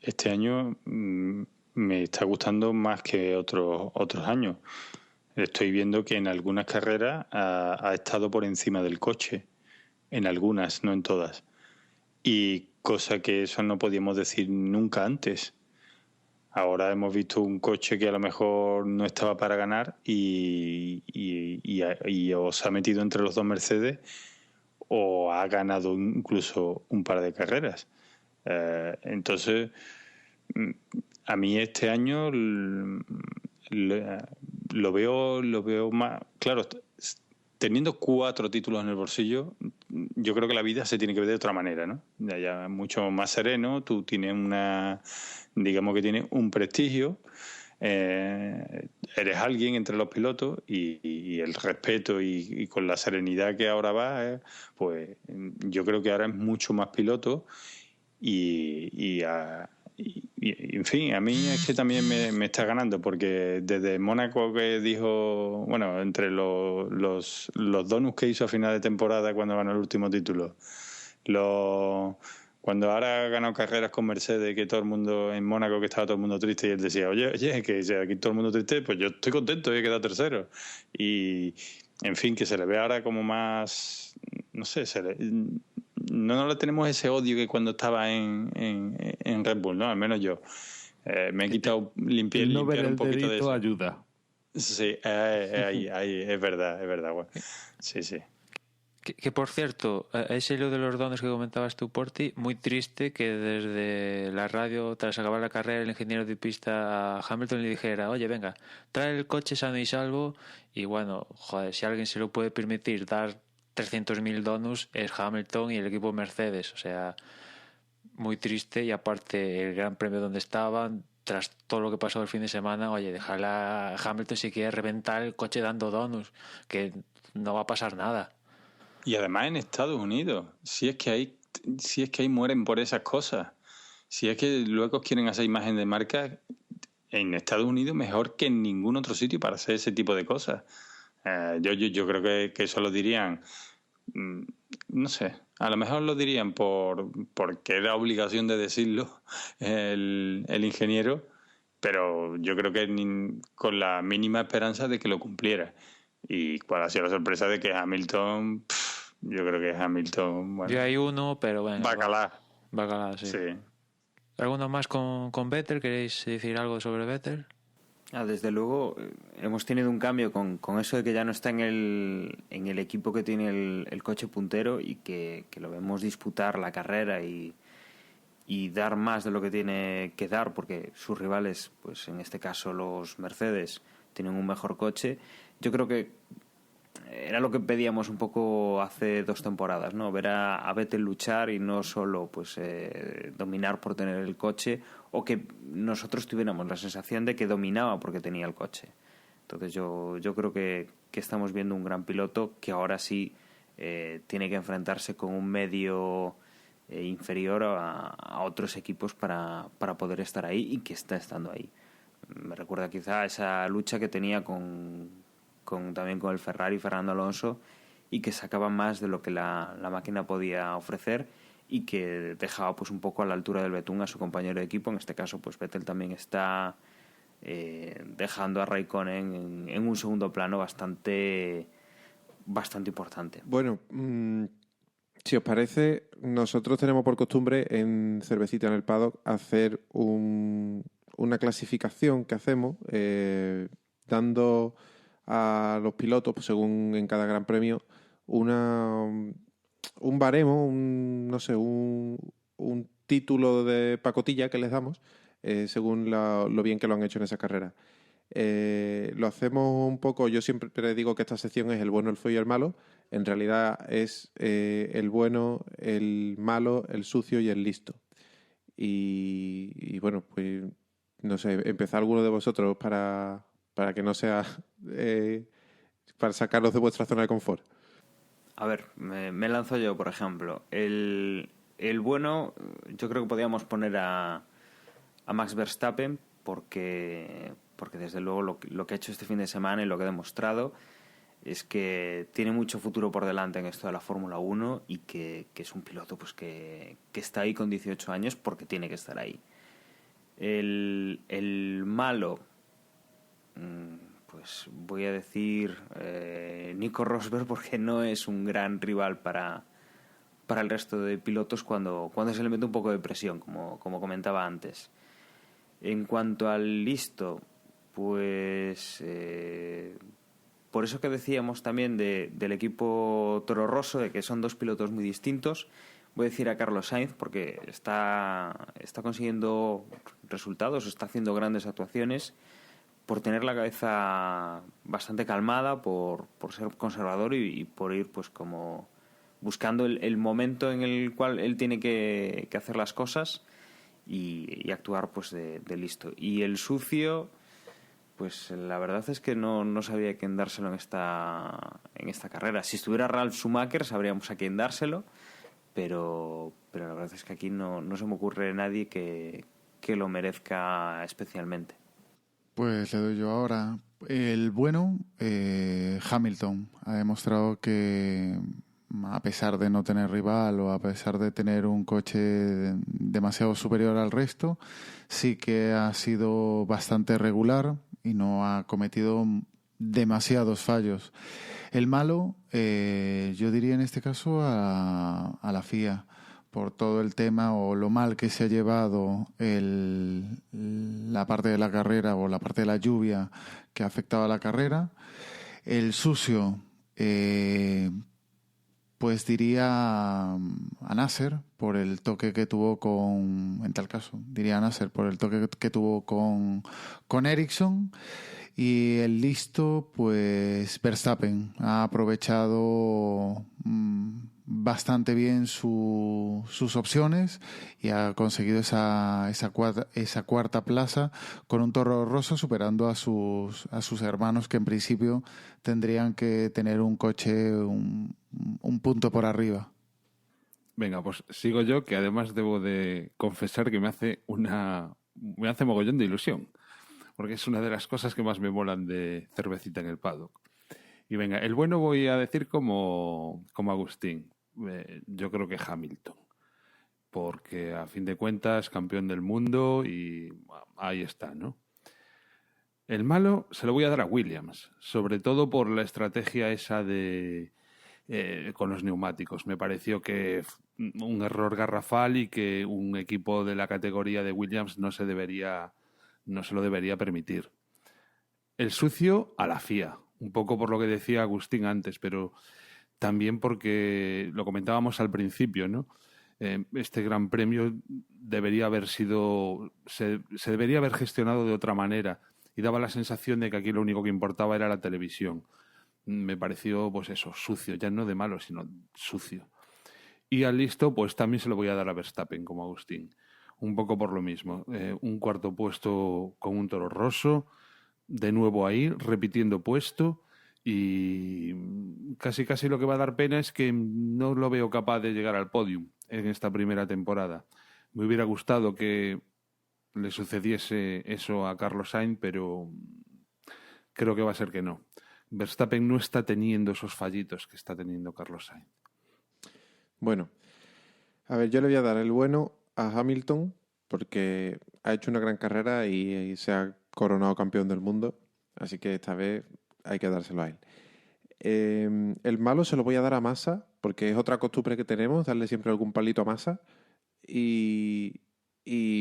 este año me está gustando más que otros años. Estoy viendo que en algunas carreras ha estado por encima del coche, en algunas, no en todas. Y cosa que eso no podíamos decir nunca antes. Ahora hemos visto un coche que a lo mejor no estaba para ganar y os ha metido entre los dos Mercedes o ha ganado incluso un par de carreras. Entonces, a mí este año lo veo más... Claro, teniendo 4 títulos en el bolsillo, yo creo que la vida se tiene que ver de otra manera, ¿no? Ya mucho más sereno, tú tienes digamos que tienes un prestigio, eres alguien entre los pilotos y el respeto y con la serenidad que ahora va, pues yo creo que ahora es mucho más piloto y en fin, a mí es que también me está ganando, porque desde Mónaco, que dijo, bueno, entre los donuts que hizo a final de temporada cuando ganó el último título, cuando ahora ha ganado carreras con Mercedes, que todo el mundo en Mónaco, que estaba todo el mundo triste, y él decía, oye, que si aquí todo el mundo triste, pues yo estoy contento, he quedado tercero. Y en fin, que se le ve ahora como más, no sé, no le tenemos ese odio que cuando estaba en Red Bull, ¿no? Al menos yo. Me he quitado, limpiar un poquito de eso. Ayuda. Sí, ahí, es verdad. Bueno. Sí. Que por cierto, ese lo de los dones que comentabas tú, Porti, muy triste que desde la radio, tras acabar la carrera, el ingeniero de pista a Hamilton le dijera, oye, venga, trae el coche sano y salvo, y bueno, joder, si alguien se lo puede permitir dar 300.000 donuts es Hamilton y el equipo Mercedes. O sea, muy triste. Y aparte el gran premio donde estaban, tras todo lo que pasó el fin de semana, oye, dejarle a Hamilton si quiere reventar el coche dando donuts, que no va a pasar nada. Y además en Estados Unidos, si es que ahí mueren por esas cosas, si es que luego quieren hacer imagen de marca, en Estados Unidos mejor que en ningún otro sitio para hacer ese tipo de cosas. Yo creo que eso lo dirían, no sé, a lo mejor lo dirían porque era obligación de decirlo el ingeniero, pero yo creo que con la mínima esperanza de que lo cumpliera. Y cuál ha sido la sorpresa de que Hamilton, yo creo que Hamilton, bueno, yo hay uno, pero bueno, Bacalá, sí. ¿Alguno más con Vettel? ¿Queréis decir algo sobre Vettel? Desde luego hemos tenido un cambio con eso de que ya no está en el equipo que tiene el coche puntero y que lo vemos disputar la carrera y dar más de lo que tiene que dar, porque sus rivales, pues en este caso los Mercedes, tienen un mejor coche. Yo creo que era lo que pedíamos un poco hace 2 temporadas, ¿no? Ver a Vettel luchar y no solo pues dominar por tener el coche, o que nosotros tuviéramos la sensación de que dominaba porque tenía el coche. Entonces yo creo que estamos viendo un gran piloto que ahora sí tiene que enfrentarse con un medio inferior a otros equipos para poder estar ahí, y que está estando ahí. Me recuerda quizá esa lucha que tenía también con el Ferrari, Fernando Alonso, y que sacaba más de lo que la máquina podía ofrecer, y que dejaba pues un poco a la altura del betún a su compañero de equipo. En este caso pues Vettel también está dejando a Raikkonen en un segundo plano bastante importante. Bueno, si os parece, nosotros tenemos por costumbre en Cervecita en el Paddock hacer una clasificación que hacemos dando a los pilotos, pues, según en cada gran premio, un baremo, un título de pacotilla que les damos según lo bien que lo han hecho en esa carrera. Lo hacemos un poco, yo siempre digo que esta sección es el bueno, el feo y el malo. En realidad es el bueno, el malo, el sucio y el listo. Y bueno, pues no sé, empezar alguno de vosotros para que no sea para sacarlos de vuestra zona de confort. A ver, me lanzo yo, por ejemplo. El bueno, yo creo que podríamos poner a Max Verstappen, porque desde luego lo que ha hecho este fin de semana y lo que ha demostrado, es que tiene mucho futuro por delante en esto de la Fórmula 1 y que es un piloto pues que está ahí con 18 años porque tiene que estar ahí. El malo, pues voy a decir Nico Rosberg, porque no es un gran rival para el resto de pilotos cuando se le mete un poco de presión, como comentaba antes. En cuanto al listo, pues por eso que decíamos también del equipo Toro Rosso, de que son dos pilotos muy distintos, voy a decir a Carlos Sainz, porque está consiguiendo resultados, está haciendo grandes actuaciones, por tener la cabeza bastante calmada, por ser conservador y por ir pues como buscando el momento en el cual él tiene que hacer las cosas y actuar pues de listo. Y el sucio, pues la verdad es que no sabía a quién dárselo en esta carrera. Si estuviera Ralf Schumacher sabríamos a quién dárselo, pero la verdad es que aquí no se me ocurre nadie que lo merezca especialmente. Pues le doy yo ahora. El bueno, Hamilton, ha demostrado que a pesar de no tener rival o a pesar de tener un coche demasiado superior al resto, sí que ha sido bastante regular y no ha cometido demasiados fallos. El malo, yo diría en este caso a la FIA, por todo el tema o lo mal que se ha llevado la parte de la carrera o la parte de la lluvia que ha afectado a la carrera. El sucio, pues diría a Nasser por el toque que tuvo en tal caso, diría a Nasser por el toque que tuvo con Ericsson. Y el listo, pues Verstappen ha aprovechado bastante bien sus opciones y ha conseguido esa cuarta plaza con un Toro Rosso, superando a sus hermanos, que en principio tendrían que tener un coche un punto por arriba. Venga, pues sigo yo, que además debo de confesar que me hace mogollón de ilusión, porque es una de las cosas que más me molan de Cervecita en el Paddock. Y venga, el bueno voy a decir como Agustín. Yo creo que Hamilton, porque a fin de cuentas campeón del mundo y ahí está, ¿no? El malo se lo voy a dar a Williams, sobre todo por la estrategia esa de con los neumáticos. Me pareció que un error garrafal y que un equipo de la categoría de Williams no se lo debería permitir. El sucio a la FIA, un poco por lo que decía Agustín antes, pero también porque lo comentábamos al principio, ¿no? Este Gran Premio debería haber sido... Se debería haber gestionado de otra manera y daba la sensación de que aquí lo único que importaba era la televisión. Me pareció, pues eso, sucio, ya no de malo, sino sucio. Y al listo, pues también se lo voy a dar a Verstappen, como Agustín. Un poco por lo mismo. Un cuarto puesto con un Toro Rosso, de nuevo ahí, repitiendo puesto, y casi lo que va a dar pena es que no lo veo capaz de llegar al podium en esta primera temporada. Me hubiera gustado que le sucediese eso a Carlos Sainz, pero creo que va a ser que no. Verstappen no está teniendo esos fallitos que está teniendo Carlos Sainz. Bueno, a ver, yo le voy a dar el bueno a Hamilton porque ha hecho una gran carrera y se ha coronado campeón del mundo, así que esta vez hay que dárselo a él. El malo se lo voy a dar a Massa porque es otra costumbre que tenemos, darle siempre algún palito a Massa y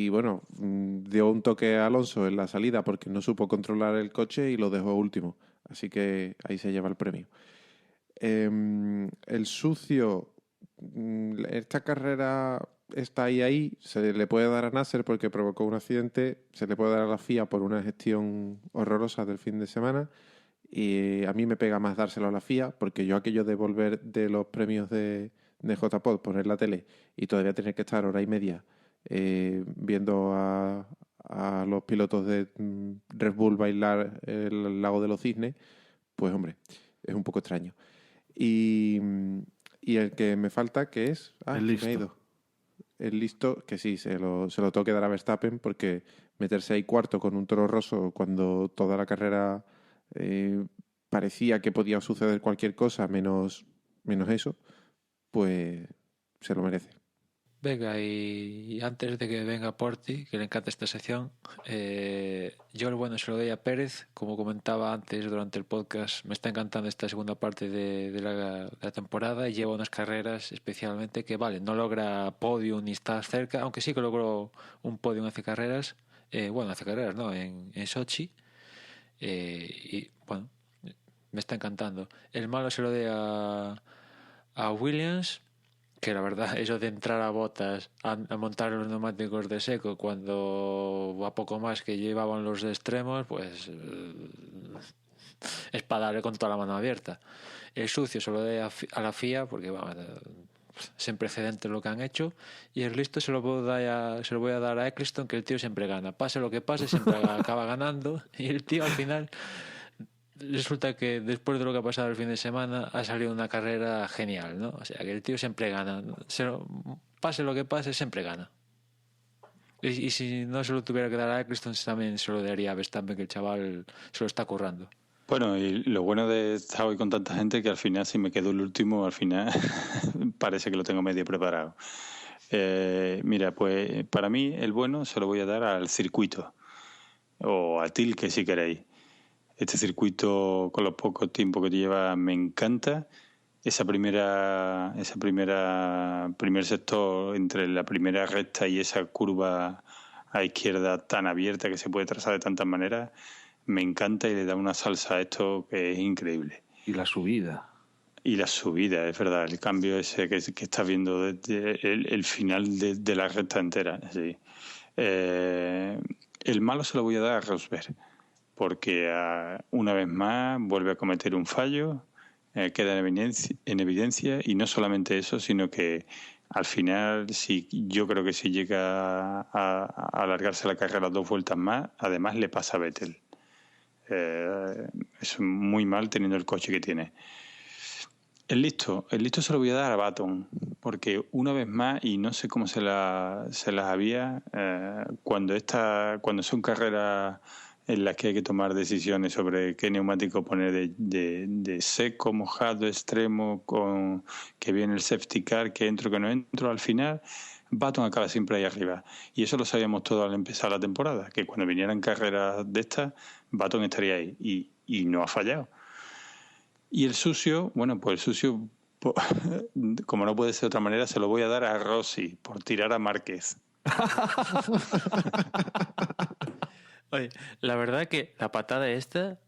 bueno, dio un toque a Alonso en la salida porque no supo controlar el coche y lo dejó último, así que ahí se lleva el premio. El sucio, esta carrera está ahí, se le puede dar a Nasser porque provocó un accidente, se le puede dar a la FIA por una gestión horrorosa del fin de semana, y a mí me pega más dárselo a la FIA porque yo aquello de volver de los premios de JPod, poner la tele y todavía tener que estar hora y media viendo a los pilotos de Red Bull bailar el lago de los cisnes, pues hombre, es un poco extraño. Y el que me falta, que es... el listo. Me ha ido. El listo, que sí, se lo tengo que dar a Verstappen porque meterse ahí cuarto con un Toro Rosso cuando toda la carrera parecía que podía suceder cualquier cosa menos eso, pues se lo merece. Venga, y antes de que venga Porti, que le encanta esta sección, yo el bueno se lo doy a Pérez. Como comentaba antes durante el podcast, me está encantando esta segunda parte de la temporada y lleva unas carreras especialmente que, vale, no logra podium ni está cerca, aunque sí que logró un podium hace carreras, no, en Sochi, y bueno, me está encantando. El malo se lo doy a Williams, que la verdad, eso de entrar a botas a montar los neumáticos de seco cuando a poco más que llevaban los de extremos, pues es para darle con toda la mano abierta. El sucio se lo doy a la FIA porque vamos, sin precedentes lo que han hecho, y el listo se lo voy a dar a Eccleston, que el tío siempre gana, pase lo que pase, siempre acaba ganando, y el tío al final resulta que después de lo que ha pasado el fin de semana ha salido una carrera genial, ¿no? O sea, que el tío siempre gana, pase lo que pase, siempre gana. Y si no se lo tuviera que dar a Eccleston, también se lo daría a Verstappen, que el chaval se lo está currando. Bueno, y lo bueno de estar hoy con tanta gente que al final, si me quedo el último, al final parece que lo tengo medio preparado. Mira, pues para mí el bueno se lo voy a dar al circuito, o a Tilke si queréis. Este circuito, con los pocos tiempos que lleva, me encanta. Primer sector entre la primera recta y esa curva a izquierda tan abierta que se puede trazar de tantas maneras, me encanta y le da una salsa a esto que es increíble. Y la subida. Y la subida, es verdad, el cambio ese que estás viendo desde el final de la recta entera. Sí. El malo se lo voy a dar a Rosberg, porque una vez más vuelve a cometer un fallo, queda en evidencia, y no solamente eso, sino que al final yo creo que si llega a alargarse la carrera 2 vueltas más, además le pasa a Vettel. Es muy mal teniendo el coche que tiene. El listo se lo voy a dar a Button, porque una vez más, y no sé cómo se las había, cuando son carreras en las que hay que tomar decisiones sobre qué neumático poner de seco, mojado, extremo, que viene el safety car, que entro, que no entro, al final Button acaba siempre ahí arriba. Y eso lo sabíamos todos al empezar la temporada, que cuando vinieran carreras de estas, Button estaría ahí, y no ha fallado. Y el sucio, como no puede ser de otra manera, se lo voy a dar a Rossi por tirar a Márquez. Oye, la verdad que la patada esta,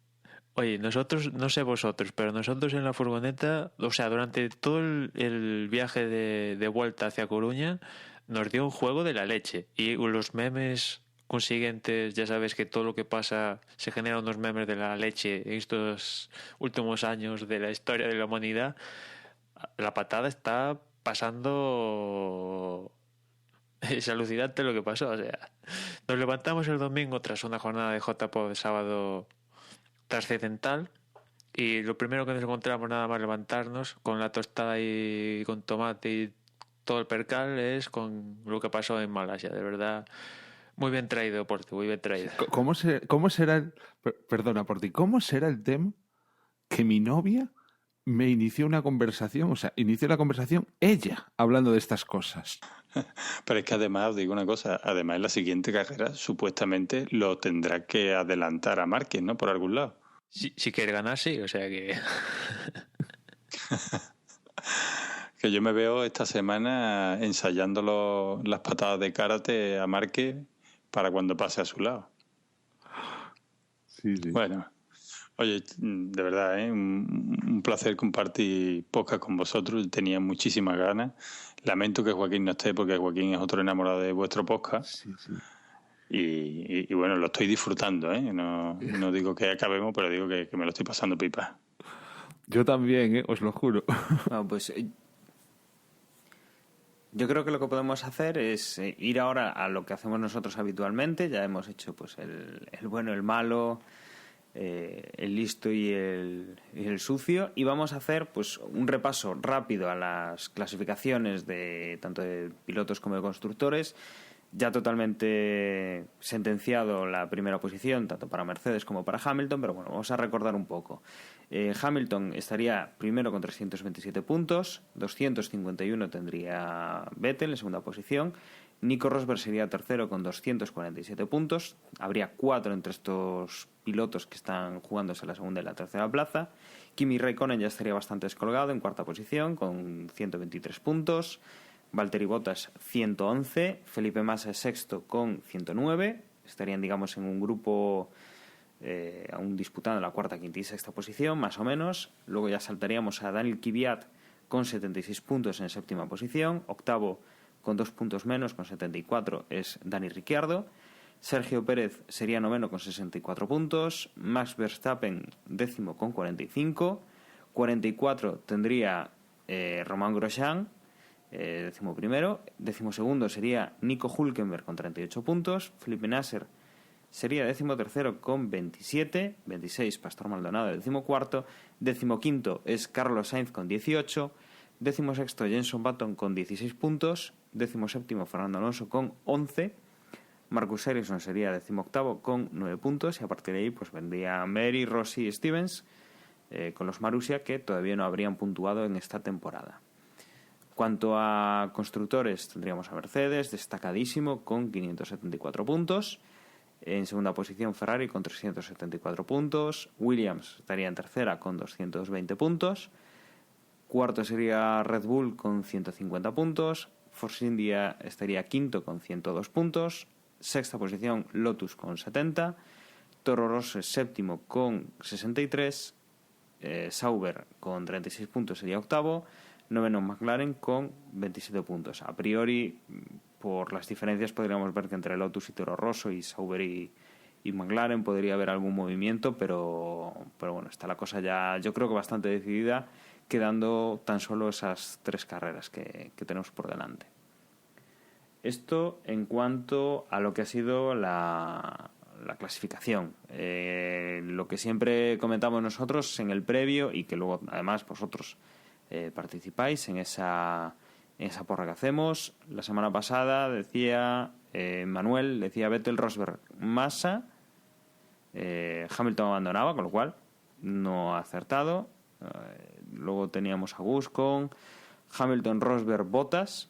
oye, nosotros, no sé vosotros, pero nosotros en la furgoneta, o sea, durante todo el viaje de vuelta hacia Coruña, nos dio un juego de la leche. Y los memes consiguientes, ya sabes que todo lo que pasa, se generan unos memes de la leche en estos últimos años de la historia de la humanidad. La patada está pasando... Es alucinante lo que pasó. O sea, nos levantamos el domingo tras una jornada de JPO de sábado trascendental, y lo primero que nos encontramos nada más levantarnos con la tostada y con tomate y todo el percal es con lo que pasó en Malasia. De verdad, muy bien traído, Porti, muy bien traído. ¿Cómo será el tema que mi novia me inició una conversación, inició la conversación ella hablando de estas cosas? Pero es que además, os digo una cosa, además en la siguiente carrera supuestamente lo tendrá que adelantar a Márquez, ¿no? Por algún lado. Si quiere ganar, sí, o sea que... Que yo me veo esta semana ensayando las patadas de karate a Márquez para cuando pase a su lado. Sí. Bueno, oye, de verdad, un placer compartir podcast con vosotros. Tenía muchísimas ganas. Lamento que Joaquín no esté, porque Joaquín es otro enamorado de vuestro podcast. Sí. Y bueno, lo estoy disfrutando, ¿eh? No digo que acabemos, pero digo que me lo estoy pasando pipa. Yo también, os lo juro. Bueno, pues yo creo que lo que podemos hacer es ir ahora a lo que hacemos nosotros habitualmente. Ya hemos hecho pues el bueno, el malo, el listo y el sucio, y vamos a hacer pues un repaso rápido a las clasificaciones de tanto de pilotos como de constructores, Ya totalmente sentenciado la primera posición, tanto para Mercedes como para Hamilton, pero bueno, vamos a recordar un poco. Hamilton estaría primero con 327 puntos, 251 tendría Vettel en segunda posición, Nico Rosberg sería tercero con 247 puntos, habría 4 entre estos pilotos que están jugándose la segunda y la tercera plaza. Kimi Räikkönen ya estaría bastante descolgado en cuarta posición con 123 puntos, Valtteri Bottas 111, Felipe Massa sexto con 109, estarían digamos en un grupo aún disputando la cuarta, quinta y sexta posición más o menos. Luego ya saltaríamos a Daniel Kvyat con 76 puntos en séptima posición, octavo con 2 puntos menos con 74 es Dani Ricciardo, Sergio Pérez sería noveno con 64 puntos, Max Verstappen décimo con 45, 44 tendría Romain Grosjean, décimo primero, décimo segundo sería Nico Hülkenberg con 38 puntos, Felipe Nasser sería décimo tercero con 27, 26 Pastor Maldonado décimo cuarto, décimo quinto es Carlos Sainz con 18, décimo sexto Jenson Button con 16 puntos, décimo séptimo Fernando Alonso con 11, Marcus Ericsson sería décimo octavo con 9 puntos y a partir de ahí pues vendría Mary, Rossi y Stevens con los Marussia que todavía no habrían puntuado en esta temporada. Cuanto a constructores tendríamos a Mercedes destacadísimo con 574 puntos, en segunda posición Ferrari con 374 puntos, Williams estaría en tercera con 220 puntos, cuarto sería Red Bull con 150 puntos, Force India estaría quinto con 102 puntos, sexta posición Lotus con 70, Toro Rosso séptimo con 63, Sauber con 36 puntos sería octavo, noveno McLaren con 27 puntos. A priori, por las diferencias podríamos ver que entre Lotus y Toro Rosso y Sauber y McLaren podría haber algún movimiento, pero bueno, está la cosa ya yo creo que bastante decidida, quedando tan solo esas 3 carreras que tenemos por delante. Esto en cuanto a lo que ha sido la clasificación. Lo que siempre comentamos nosotros en el previo y que luego además vosotros participáis en esa porra que hacemos. La semana pasada decía Manuel, decía Vettel, Rosberg, Massa, Hamilton abandonaba, con lo cual no ha acertado. Luego teníamos a Gus con Hamilton, Rosberg, Bottas,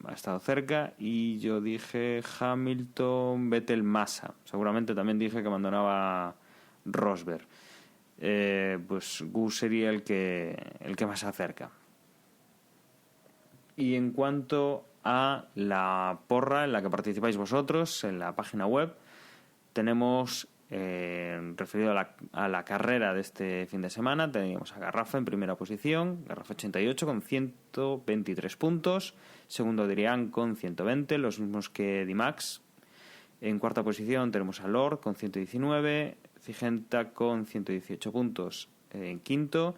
ha estado cerca, y yo dije Hamilton, Vettel, Massa. Seguramente también dije que abandonaba Rosberg. Pues Gus sería el que más se acerca. Y en cuanto a la porra en la que participáis vosotros en la página web, tenemos referido a la carrera de este fin de semana, teníamos a Garrafa en primera posición, Garrafa 88 con 123 puntos, segundo Dirian con 120, los mismos que Dimax. En cuarta posición tenemos a Lord con 119, Cigenta con 118 puntos en quinto,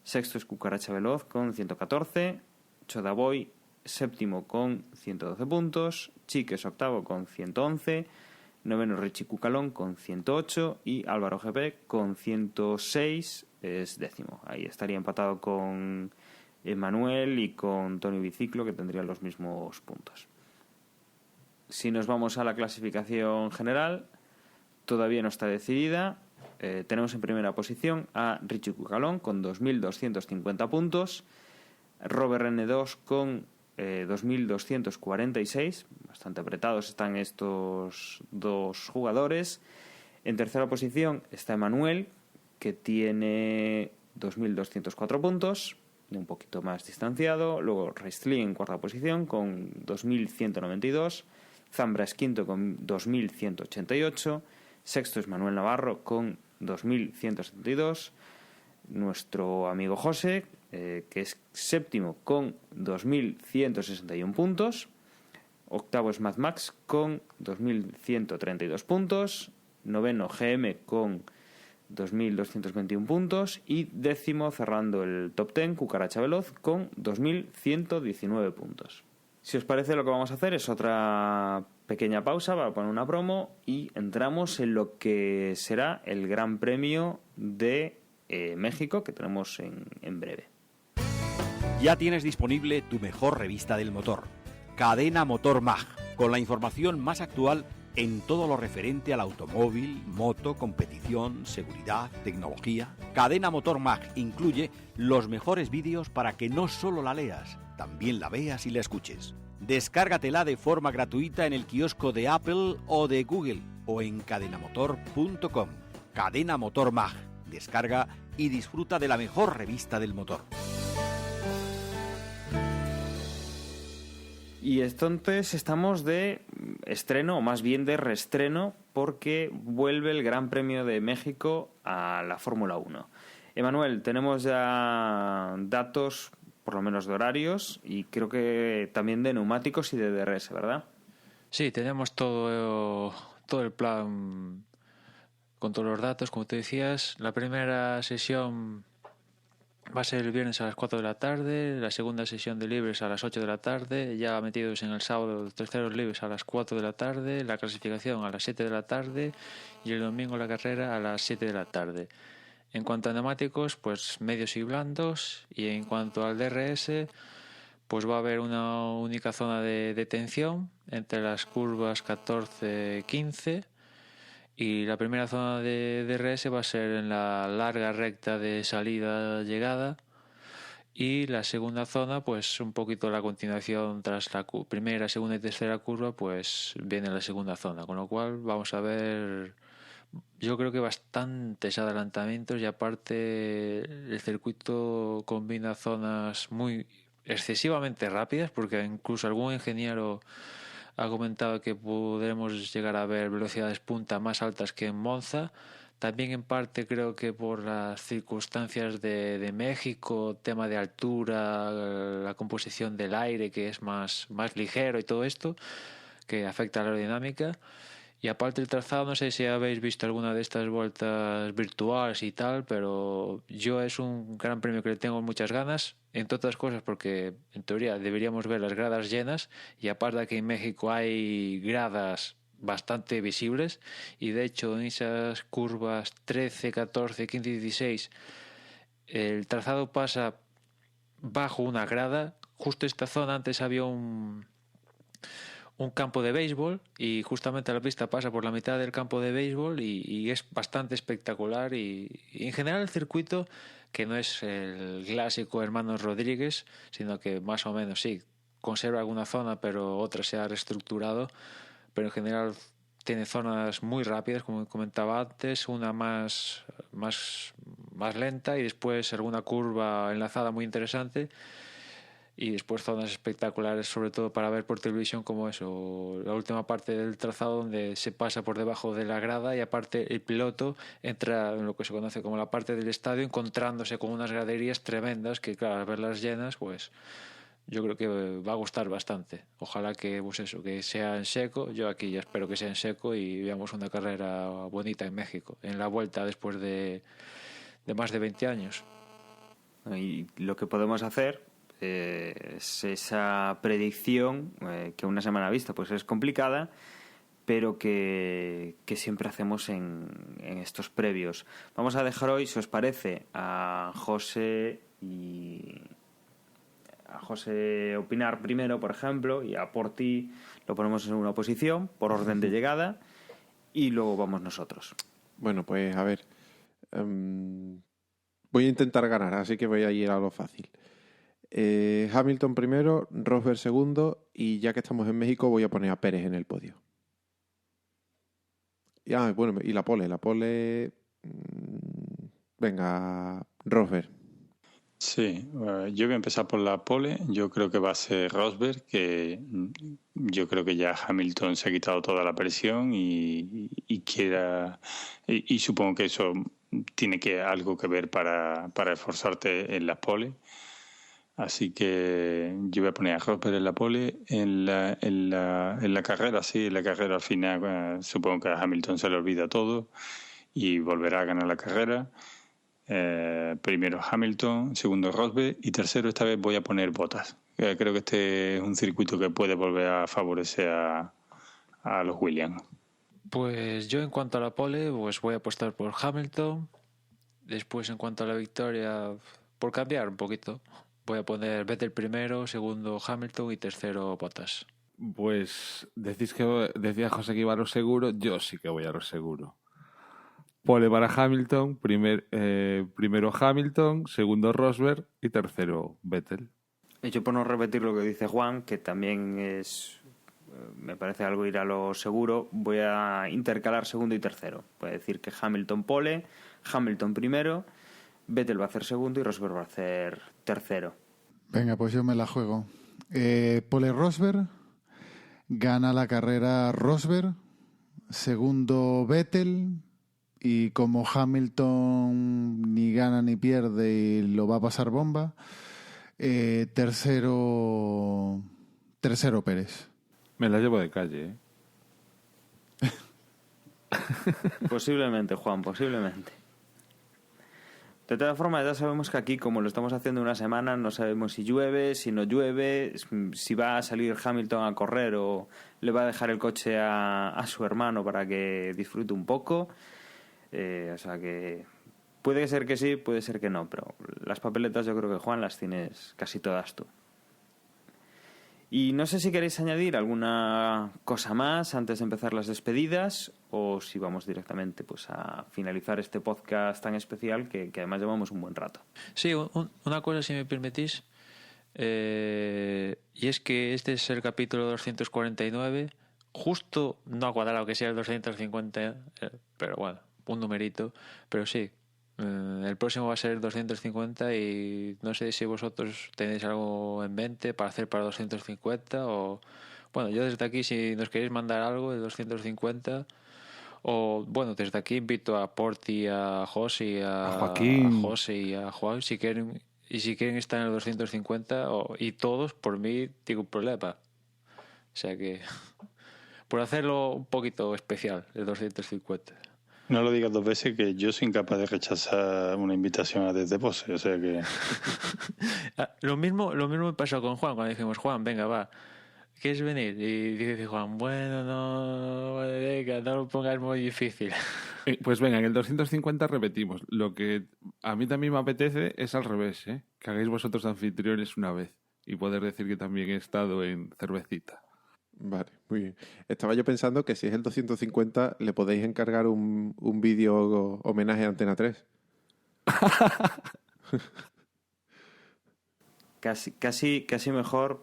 sexto es Cucaracha Veloz con 114, Chodaboy séptimo con 112 puntos, Chiques octavo con 111, noveno Richie Cucalón con 108 y Álvaro GP con 106 es décimo. Ahí estaría empatado con Emanuel y con Tony Biciclo, que tendrían los mismos puntos. Si nos vamos a la clasificación general, todavía no está decidida. Tenemos en primera posición a Richie Cucalón con 2.250 puntos, Robert N2 con 2.246, bastante apretados están estos dos jugadores. En tercera posición está Emanuel, que tiene 2.204 puntos, un poquito más distanciado. Luego Reistli en cuarta posición con 2.192, Zambra es quinto con 2.188, sexto es Manuel Navarro con 2.172, nuestro amigo José, que es séptimo con 2.161 puntos, octavo es Mad Max con 2.132 puntos, noveno GM con 2.221 puntos y décimo, cerrando el top 10, Cucaracha Veloz con 2.119 puntos. Si os parece, lo que vamos a hacer es otra pequeña pausa para poner una promo y entramos en lo que será el Gran Premio de México, que tenemos en breve. Ya tienes disponible tu mejor revista del motor, Cadena Motor Mag, con la información más actual en todo lo referente al automóvil, moto, competición, seguridad, tecnología. Cadena Motor Mag incluye los mejores vídeos para que no solo la leas, también la veas y la escuches. Descárgatela de forma gratuita en el kiosco de Apple o de Google o en cadenamotor.com. Cadena Motor Mag. Descarga y disfruta de la mejor revista del motor. Y entonces estamos de estreno, o más bien de reestreno, porque vuelve el Gran Premio de México a la Fórmula 1. Emanuel, tenemos ya datos, por lo menos de horarios, y creo que también de neumáticos y de DRS, ¿verdad? Sí, tenemos todo el plan con todos los datos, como te decías. La primera sesión va a ser el viernes a las 4 de la tarde, la segunda sesión de libres a las 8 de la tarde, ya metidos en el sábado los terceros libres a las 4 de la tarde, la clasificación a las 7 de la tarde y el domingo la carrera a las 7 de la tarde. En cuanto a neumáticos, pues medios y blandos, y en cuanto al DRS, pues va a haber una única zona de tensión entre las curvas 14 y 15. Y la primera zona de DRS va a ser en la larga recta de salida-llegada. Y la segunda zona, pues un poquito la continuación tras la primera, segunda y tercera curva, pues viene la segunda zona. Con lo cual vamos a ver, yo creo que bastantes adelantamientos, y aparte el circuito combina zonas muy excesivamente rápidas, porque incluso algún ingeniero ha comentado que podremos llegar a ver velocidades punta más altas que en Monza. También en parte creo que por las circunstancias de México, tema de altura, la composición del aire que es más ligero y todo esto, que afecta a la aerodinámica. Y aparte el trazado, no sé si habéis visto alguna de estas vueltas virtuales y tal, pero yo es un gran premio que le tengo muchas ganas, entre otras cosas porque en teoría deberíamos ver las gradas llenas, y aparte que en México hay gradas bastante visibles, y de hecho en esas curvas 13, 14, 15 y 16 el trazado pasa bajo una grada. Justo esta zona antes había un campo de béisbol, y justamente la pista pasa por la mitad del campo de béisbol, y es bastante espectacular. Y en general el circuito, que no es el clásico Hermanos Rodríguez, sino que más o menos sí conserva alguna zona, pero otra se ha reestructurado, pero en general tiene zonas muy rápidas, como comentaba antes, una más lenta, y después alguna curva enlazada muy interesante, y después zonas espectaculares, sobre todo para ver por televisión, como eso, la última parte del trazado donde se pasa por debajo de la grada, y aparte el piloto entra en lo que se conoce como la parte del estadio, encontrándose con unas graderías tremendas que, claro, al verlas llenas, pues yo creo que va a gustar bastante. Ojalá que, pues eso, que sea en seco. Yo aquí ya espero que sea en seco y veamos una carrera bonita en México, en la vuelta después de más de 20 años. Y lo que podemos hacer es esa predicción que una semana vista pues es complicada, pero que siempre hacemos en estos previos. Vamos a dejar hoy, si os parece, a José opinar primero, por ejemplo, y a Porti lo ponemos en una posición por orden de llegada, y luego vamos nosotros. Bueno, pues a ver, voy a intentar ganar, así que voy a ir a lo fácil. Hamilton primero, Rosberg segundo, y ya que estamos en México voy a poner a Pérez en el podio. Y la pole, venga, Rosberg. Sí, yo voy a empezar por la pole. Yo creo que va a ser Rosberg, que yo creo que ya Hamilton se ha quitado toda la presión y supongo que eso tiene algo que ver para esforzarte en la pole. Así que yo voy a poner a Rosberg en la pole. En la carrera, sí, en la carrera al final supongo que a Hamilton se le olvida todo y volverá a ganar la carrera. Primero Hamilton, segundo Rosberg, y tercero esta vez voy a poner Bottas. Creo que este es un circuito que puede volver a favorecer a los Williams. Pues yo en cuanto a la pole, pues voy a apostar por Hamilton. Después en cuanto a la victoria, por cambiar un poquito, voy a poner Vettel primero, segundo Hamilton y tercero Bottas. Pues decía José que iba a lo seguro, yo sí que voy a lo seguro. Pole para Hamilton, primero Hamilton, segundo Rosberg y tercero Vettel. Y yo por no repetir lo que dice Juan, que también me parece algo ir a lo seguro, voy a intercalar segundo y tercero. Voy a decir que Hamilton pole, Hamilton primero, Vettel va a hacer segundo y Rosberg va a hacer tercero. Venga, pues yo me la juego. Pole Rosberg, gana la carrera Rosberg, segundo Vettel, y como Hamilton ni gana ni pierde y lo va a pasar bomba, tercero Pérez. Me la llevo de calle, ¿eh? Posiblemente, Juan, posiblemente. De todas formas, ya sabemos que aquí, como lo estamos haciendo una semana, no sabemos si llueve, si no llueve, si va a salir Hamilton a correr o le va a dejar el coche a su hermano para que disfrute un poco. O sea que puede ser que sí, puede ser que no, pero las papeletas yo creo que, Juan, las tienes casi todas tú. Y no sé si queréis añadir alguna cosa más antes de empezar las despedidas o si vamos directamente pues a finalizar este podcast tan especial que además llevamos un buen rato. Sí, una cosa, si me permitís, y es que este es el capítulo 249, justo no ha cuadrado que sea el 250, pero bueno, un numerito, pero sí. El próximo va a ser el 250 y no sé si vosotros tenéis algo en mente para hacer para 250 o... Bueno, yo desde aquí, si nos queréis mandar algo de 250, o bueno, desde aquí invito a Porti, a José, a Joaquín, a José y a Juan, si quieren estar en el 250 y todos, por mí, tengo un problema. O sea que, por hacerlo un poquito especial, el 250. No lo digas dos veces, que yo soy incapaz de rechazar una invitación a Desde Pose, o sea que... Lo mismo me pasó con Juan, cuando dijimos, Juan, venga, va, ¿quieres venir? Y dice Juan, bueno, no, venga, no lo pongas muy difícil. Pues venga, en el 250 repetimos. Lo que a mí también me apetece es al revés, ¿eh? Que hagáis vosotros anfitriones una vez y poder decir que también he estado en cervecita. Vale, muy bien. Estaba yo pensando que si es el 250 le podéis encargar un vídeo homenaje a Antena 3. Casi mejor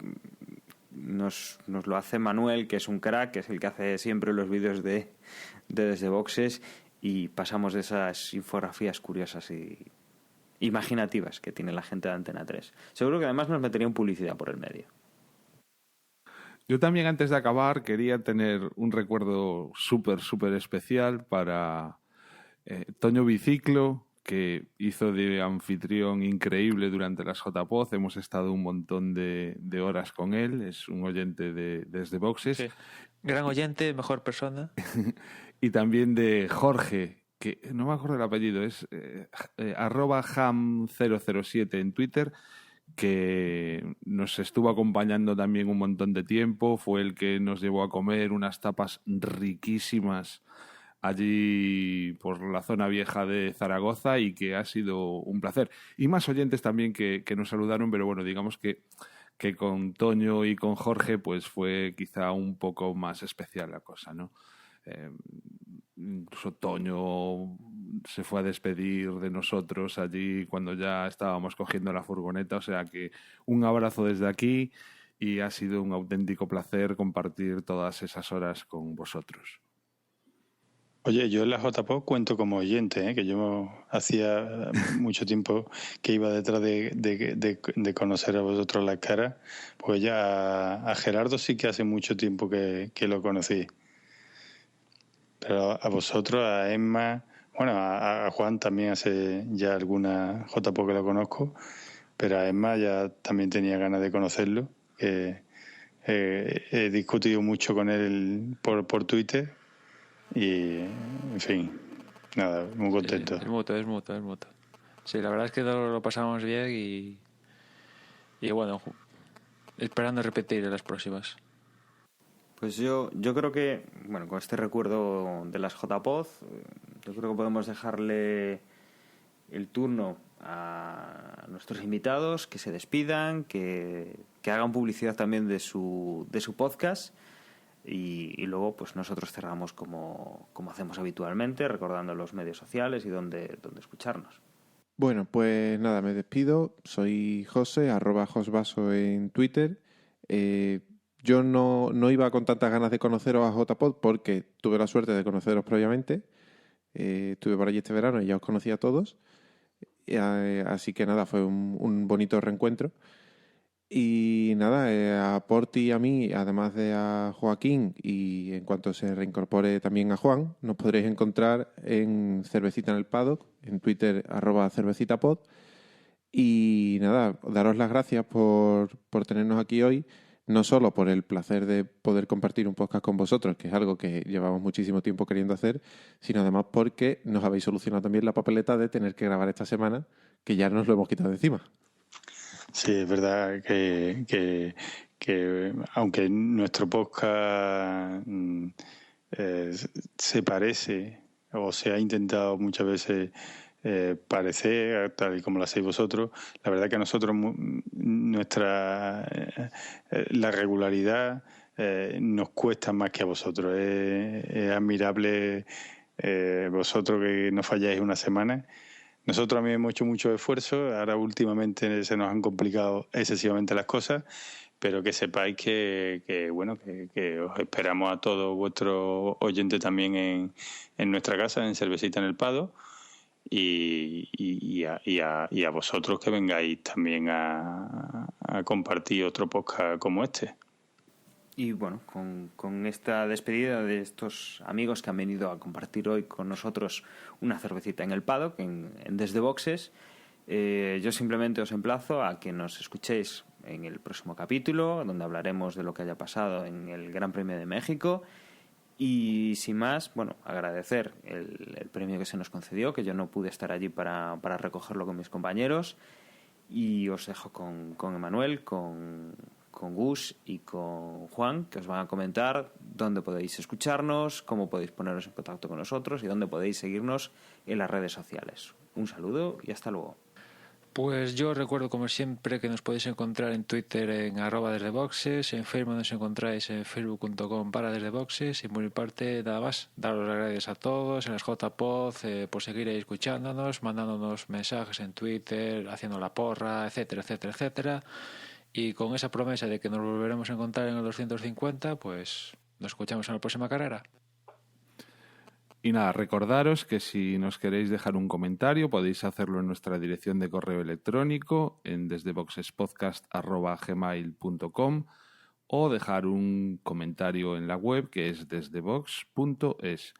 nos lo hace Manuel, que es un crack, que es el que hace siempre los vídeos de Desde Boxes, y pasamos de esas infografías curiosas y imaginativas que tiene la gente de Antena 3. Seguro que además nos metería en publicidad por el medio. Yo también, antes de acabar, quería tener un recuerdo súper especial para Toño Biciclo, que hizo de anfitrión increíble durante las JPod. Hemos estado un montón de horas con él. Es un oyente Desde Boxes. Sí. Gran oyente, mejor persona. Y también de Jorge, que no me acuerdo el apellido, es @ham007 en Twitter, que nos estuvo acompañando también un montón de tiempo. Fue el que nos llevó a comer unas tapas riquísimas allí por la zona vieja de Zaragoza, y que ha sido un placer. Y más oyentes también que nos saludaron, pero bueno, digamos que con Toño y con Jorge pues fue quizá un poco más especial la cosa, ¿no? Incluso Toño se fue a despedir de nosotros allí cuando ya estábamos cogiendo la furgoneta, o sea que un abrazo desde aquí, y ha sido un auténtico placer compartir todas esas horas con vosotros. Oye, yo en la JPod cuento como oyente, que yo hacía mucho tiempo que iba detrás de conocer a vosotros las caras, pues ya a Gerardo sí que hace mucho tiempo que lo conocí. Pero a vosotros, a Emma, bueno, a Juan también hace ya alguna JPod que lo conozco, pero a Emma ya también tenía ganas de conocerlo. He discutido mucho con él por Twitter y, en fin, nada, muy contento. Sí, es mutuo. Sí, la verdad es que lo pasamos bien y bueno, esperando repetir en las próximas. Pues yo creo que, bueno, con este recuerdo de las JPod, yo creo que podemos dejarle el turno a nuestros invitados, que se despidan, que hagan publicidad también de su podcast y luego pues nosotros cerramos como hacemos habitualmente, recordando los medios sociales y dónde escucharnos. Bueno, pues nada, me despido. Soy José, @josvaso en Twitter. Yo no iba con tantas ganas de conoceros a JPod porque tuve la suerte de conoceros previamente. Estuve por allí este verano y ya os conocí a todos. Así que nada, fue un bonito reencuentro. Y nada, a Porti y a mí, además de a Joaquín, y en cuanto se reincorpore también a Juan, nos podréis encontrar en Cervecita en el Paddock, en Twitter @cervecitapod. Y nada, daros las gracias por tenernos aquí hoy, no solo por el placer de poder compartir un podcast con vosotros, que es algo que llevamos muchísimo tiempo queriendo hacer, sino además porque nos habéis solucionado también la papeleta de tener que grabar esta semana, que ya nos lo hemos quitado de encima. Sí, es verdad que aunque nuestro podcast se parece o se ha intentado muchas veces parecer, tal y como lo hacéis vosotros, la verdad que a nosotros la regularidad nos cuesta más que a vosotros. Es admirable vosotros que no falláis una semana. Nosotros también hemos hecho mucho esfuerzo, ahora últimamente se nos han complicado excesivamente las cosas, pero que sepáis que os esperamos a todos vuestros oyentes también en nuestra casa, en Cervecita en el Pado, y a vosotros que vengáis también a compartir otro podcast como este. Y bueno, con esta despedida de estos amigos que han venido a compartir hoy con nosotros una cervecita en el paddock, en Desde Boxes, yo simplemente os emplazo a que nos escuchéis en el próximo capítulo, donde hablaremos de lo que haya pasado en el Gran Premio de México. Y sin más, bueno, agradecer el premio que se nos concedió, que yo no pude estar allí para recogerlo con mis compañeros. Y os dejo con Emanuel, con Gus y con Juan, que os van a comentar dónde podéis escucharnos, cómo podéis poneros en contacto con nosotros y dónde podéis seguirnos en las redes sociales. Un saludo y hasta luego. Pues yo recuerdo, como siempre, que nos podéis encontrar en Twitter en @desdeboxes, en Facebook nos encontráis en facebook.com/desdeboxes, y por mi parte nada más, daros las gracias a todos en las JPod por seguir ahí escuchándonos, mandándonos mensajes en Twitter, haciendo la porra, etcétera, etcétera, etcétera. Y con esa promesa de que nos volveremos a encontrar en el 250, pues nos escuchamos en la próxima carrera. Y nada, recordaros que si nos queréis dejar un comentario podéis hacerlo en nuestra dirección de correo electrónico en desdeboxespodcast@gmail.com o dejar un comentario en la web que es desdebox.es.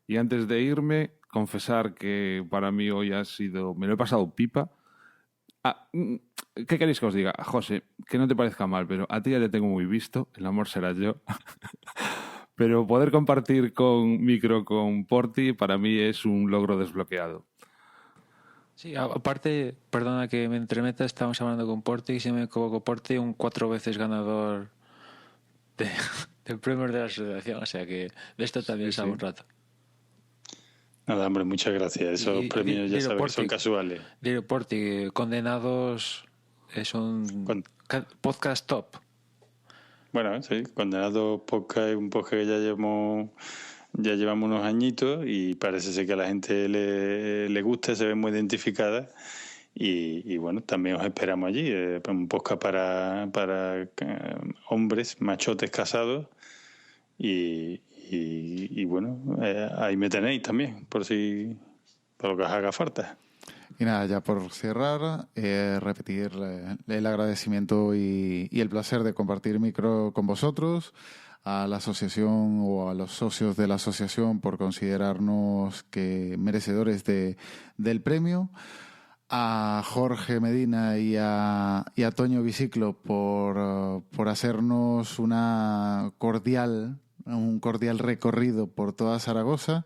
Y antes de irme, confesar que para mí hoy me lo he pasado pipa. ¿Qué queréis que os diga? José, que no te parezca mal, pero a ti ya te tengo muy visto, el amor será yo. Pero poder compartir micro con Porti para mí es un logro desbloqueado. Sí, aparte, perdona que me entremeta, estamos hablando con Porti, y si me equivoco, Porti, un 4 veces ganador del premio de la asociación, o sea que de esto también sabe un rato. Nada, hombre, muchas gracias. Esos premios ya sabes que son casuales. Dilo, Porti, Condenados es un podcast top. Bueno, sí, Condenados Podcast es un podcast que ya llevamos unos añitos y parece ser que a la gente le gusta, se ve muy identificada y bueno, también os esperamos allí. Un podcast para hombres, machotes casados y bueno, ahí me tenéis también, por lo que os haga falta. Y nada, ya por cerrar, repetir el agradecimiento y el placer de compartir micro con vosotros, a la asociación o a los socios de la asociación por considerarnos que merecedores del premio, a Jorge Medina y a Toño Biciclo por hacernos un cordial recorrido por toda Zaragoza.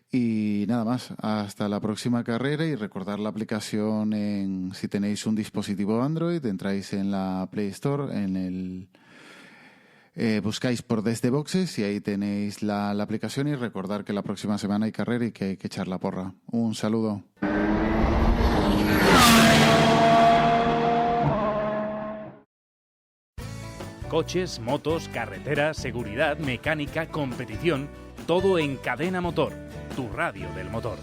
Y nada más, hasta la próxima carrera, y recordar la aplicación si tenéis un dispositivo Android, entráis en la Play Store, buscáis por Desde Boxes y ahí tenéis la aplicación, y recordar que la próxima semana hay carrera y que hay que echar la porra. Un saludo. Coches, motos, carretera, seguridad, mecánica, competición, todo en Cadena Motor, tu radio del motor.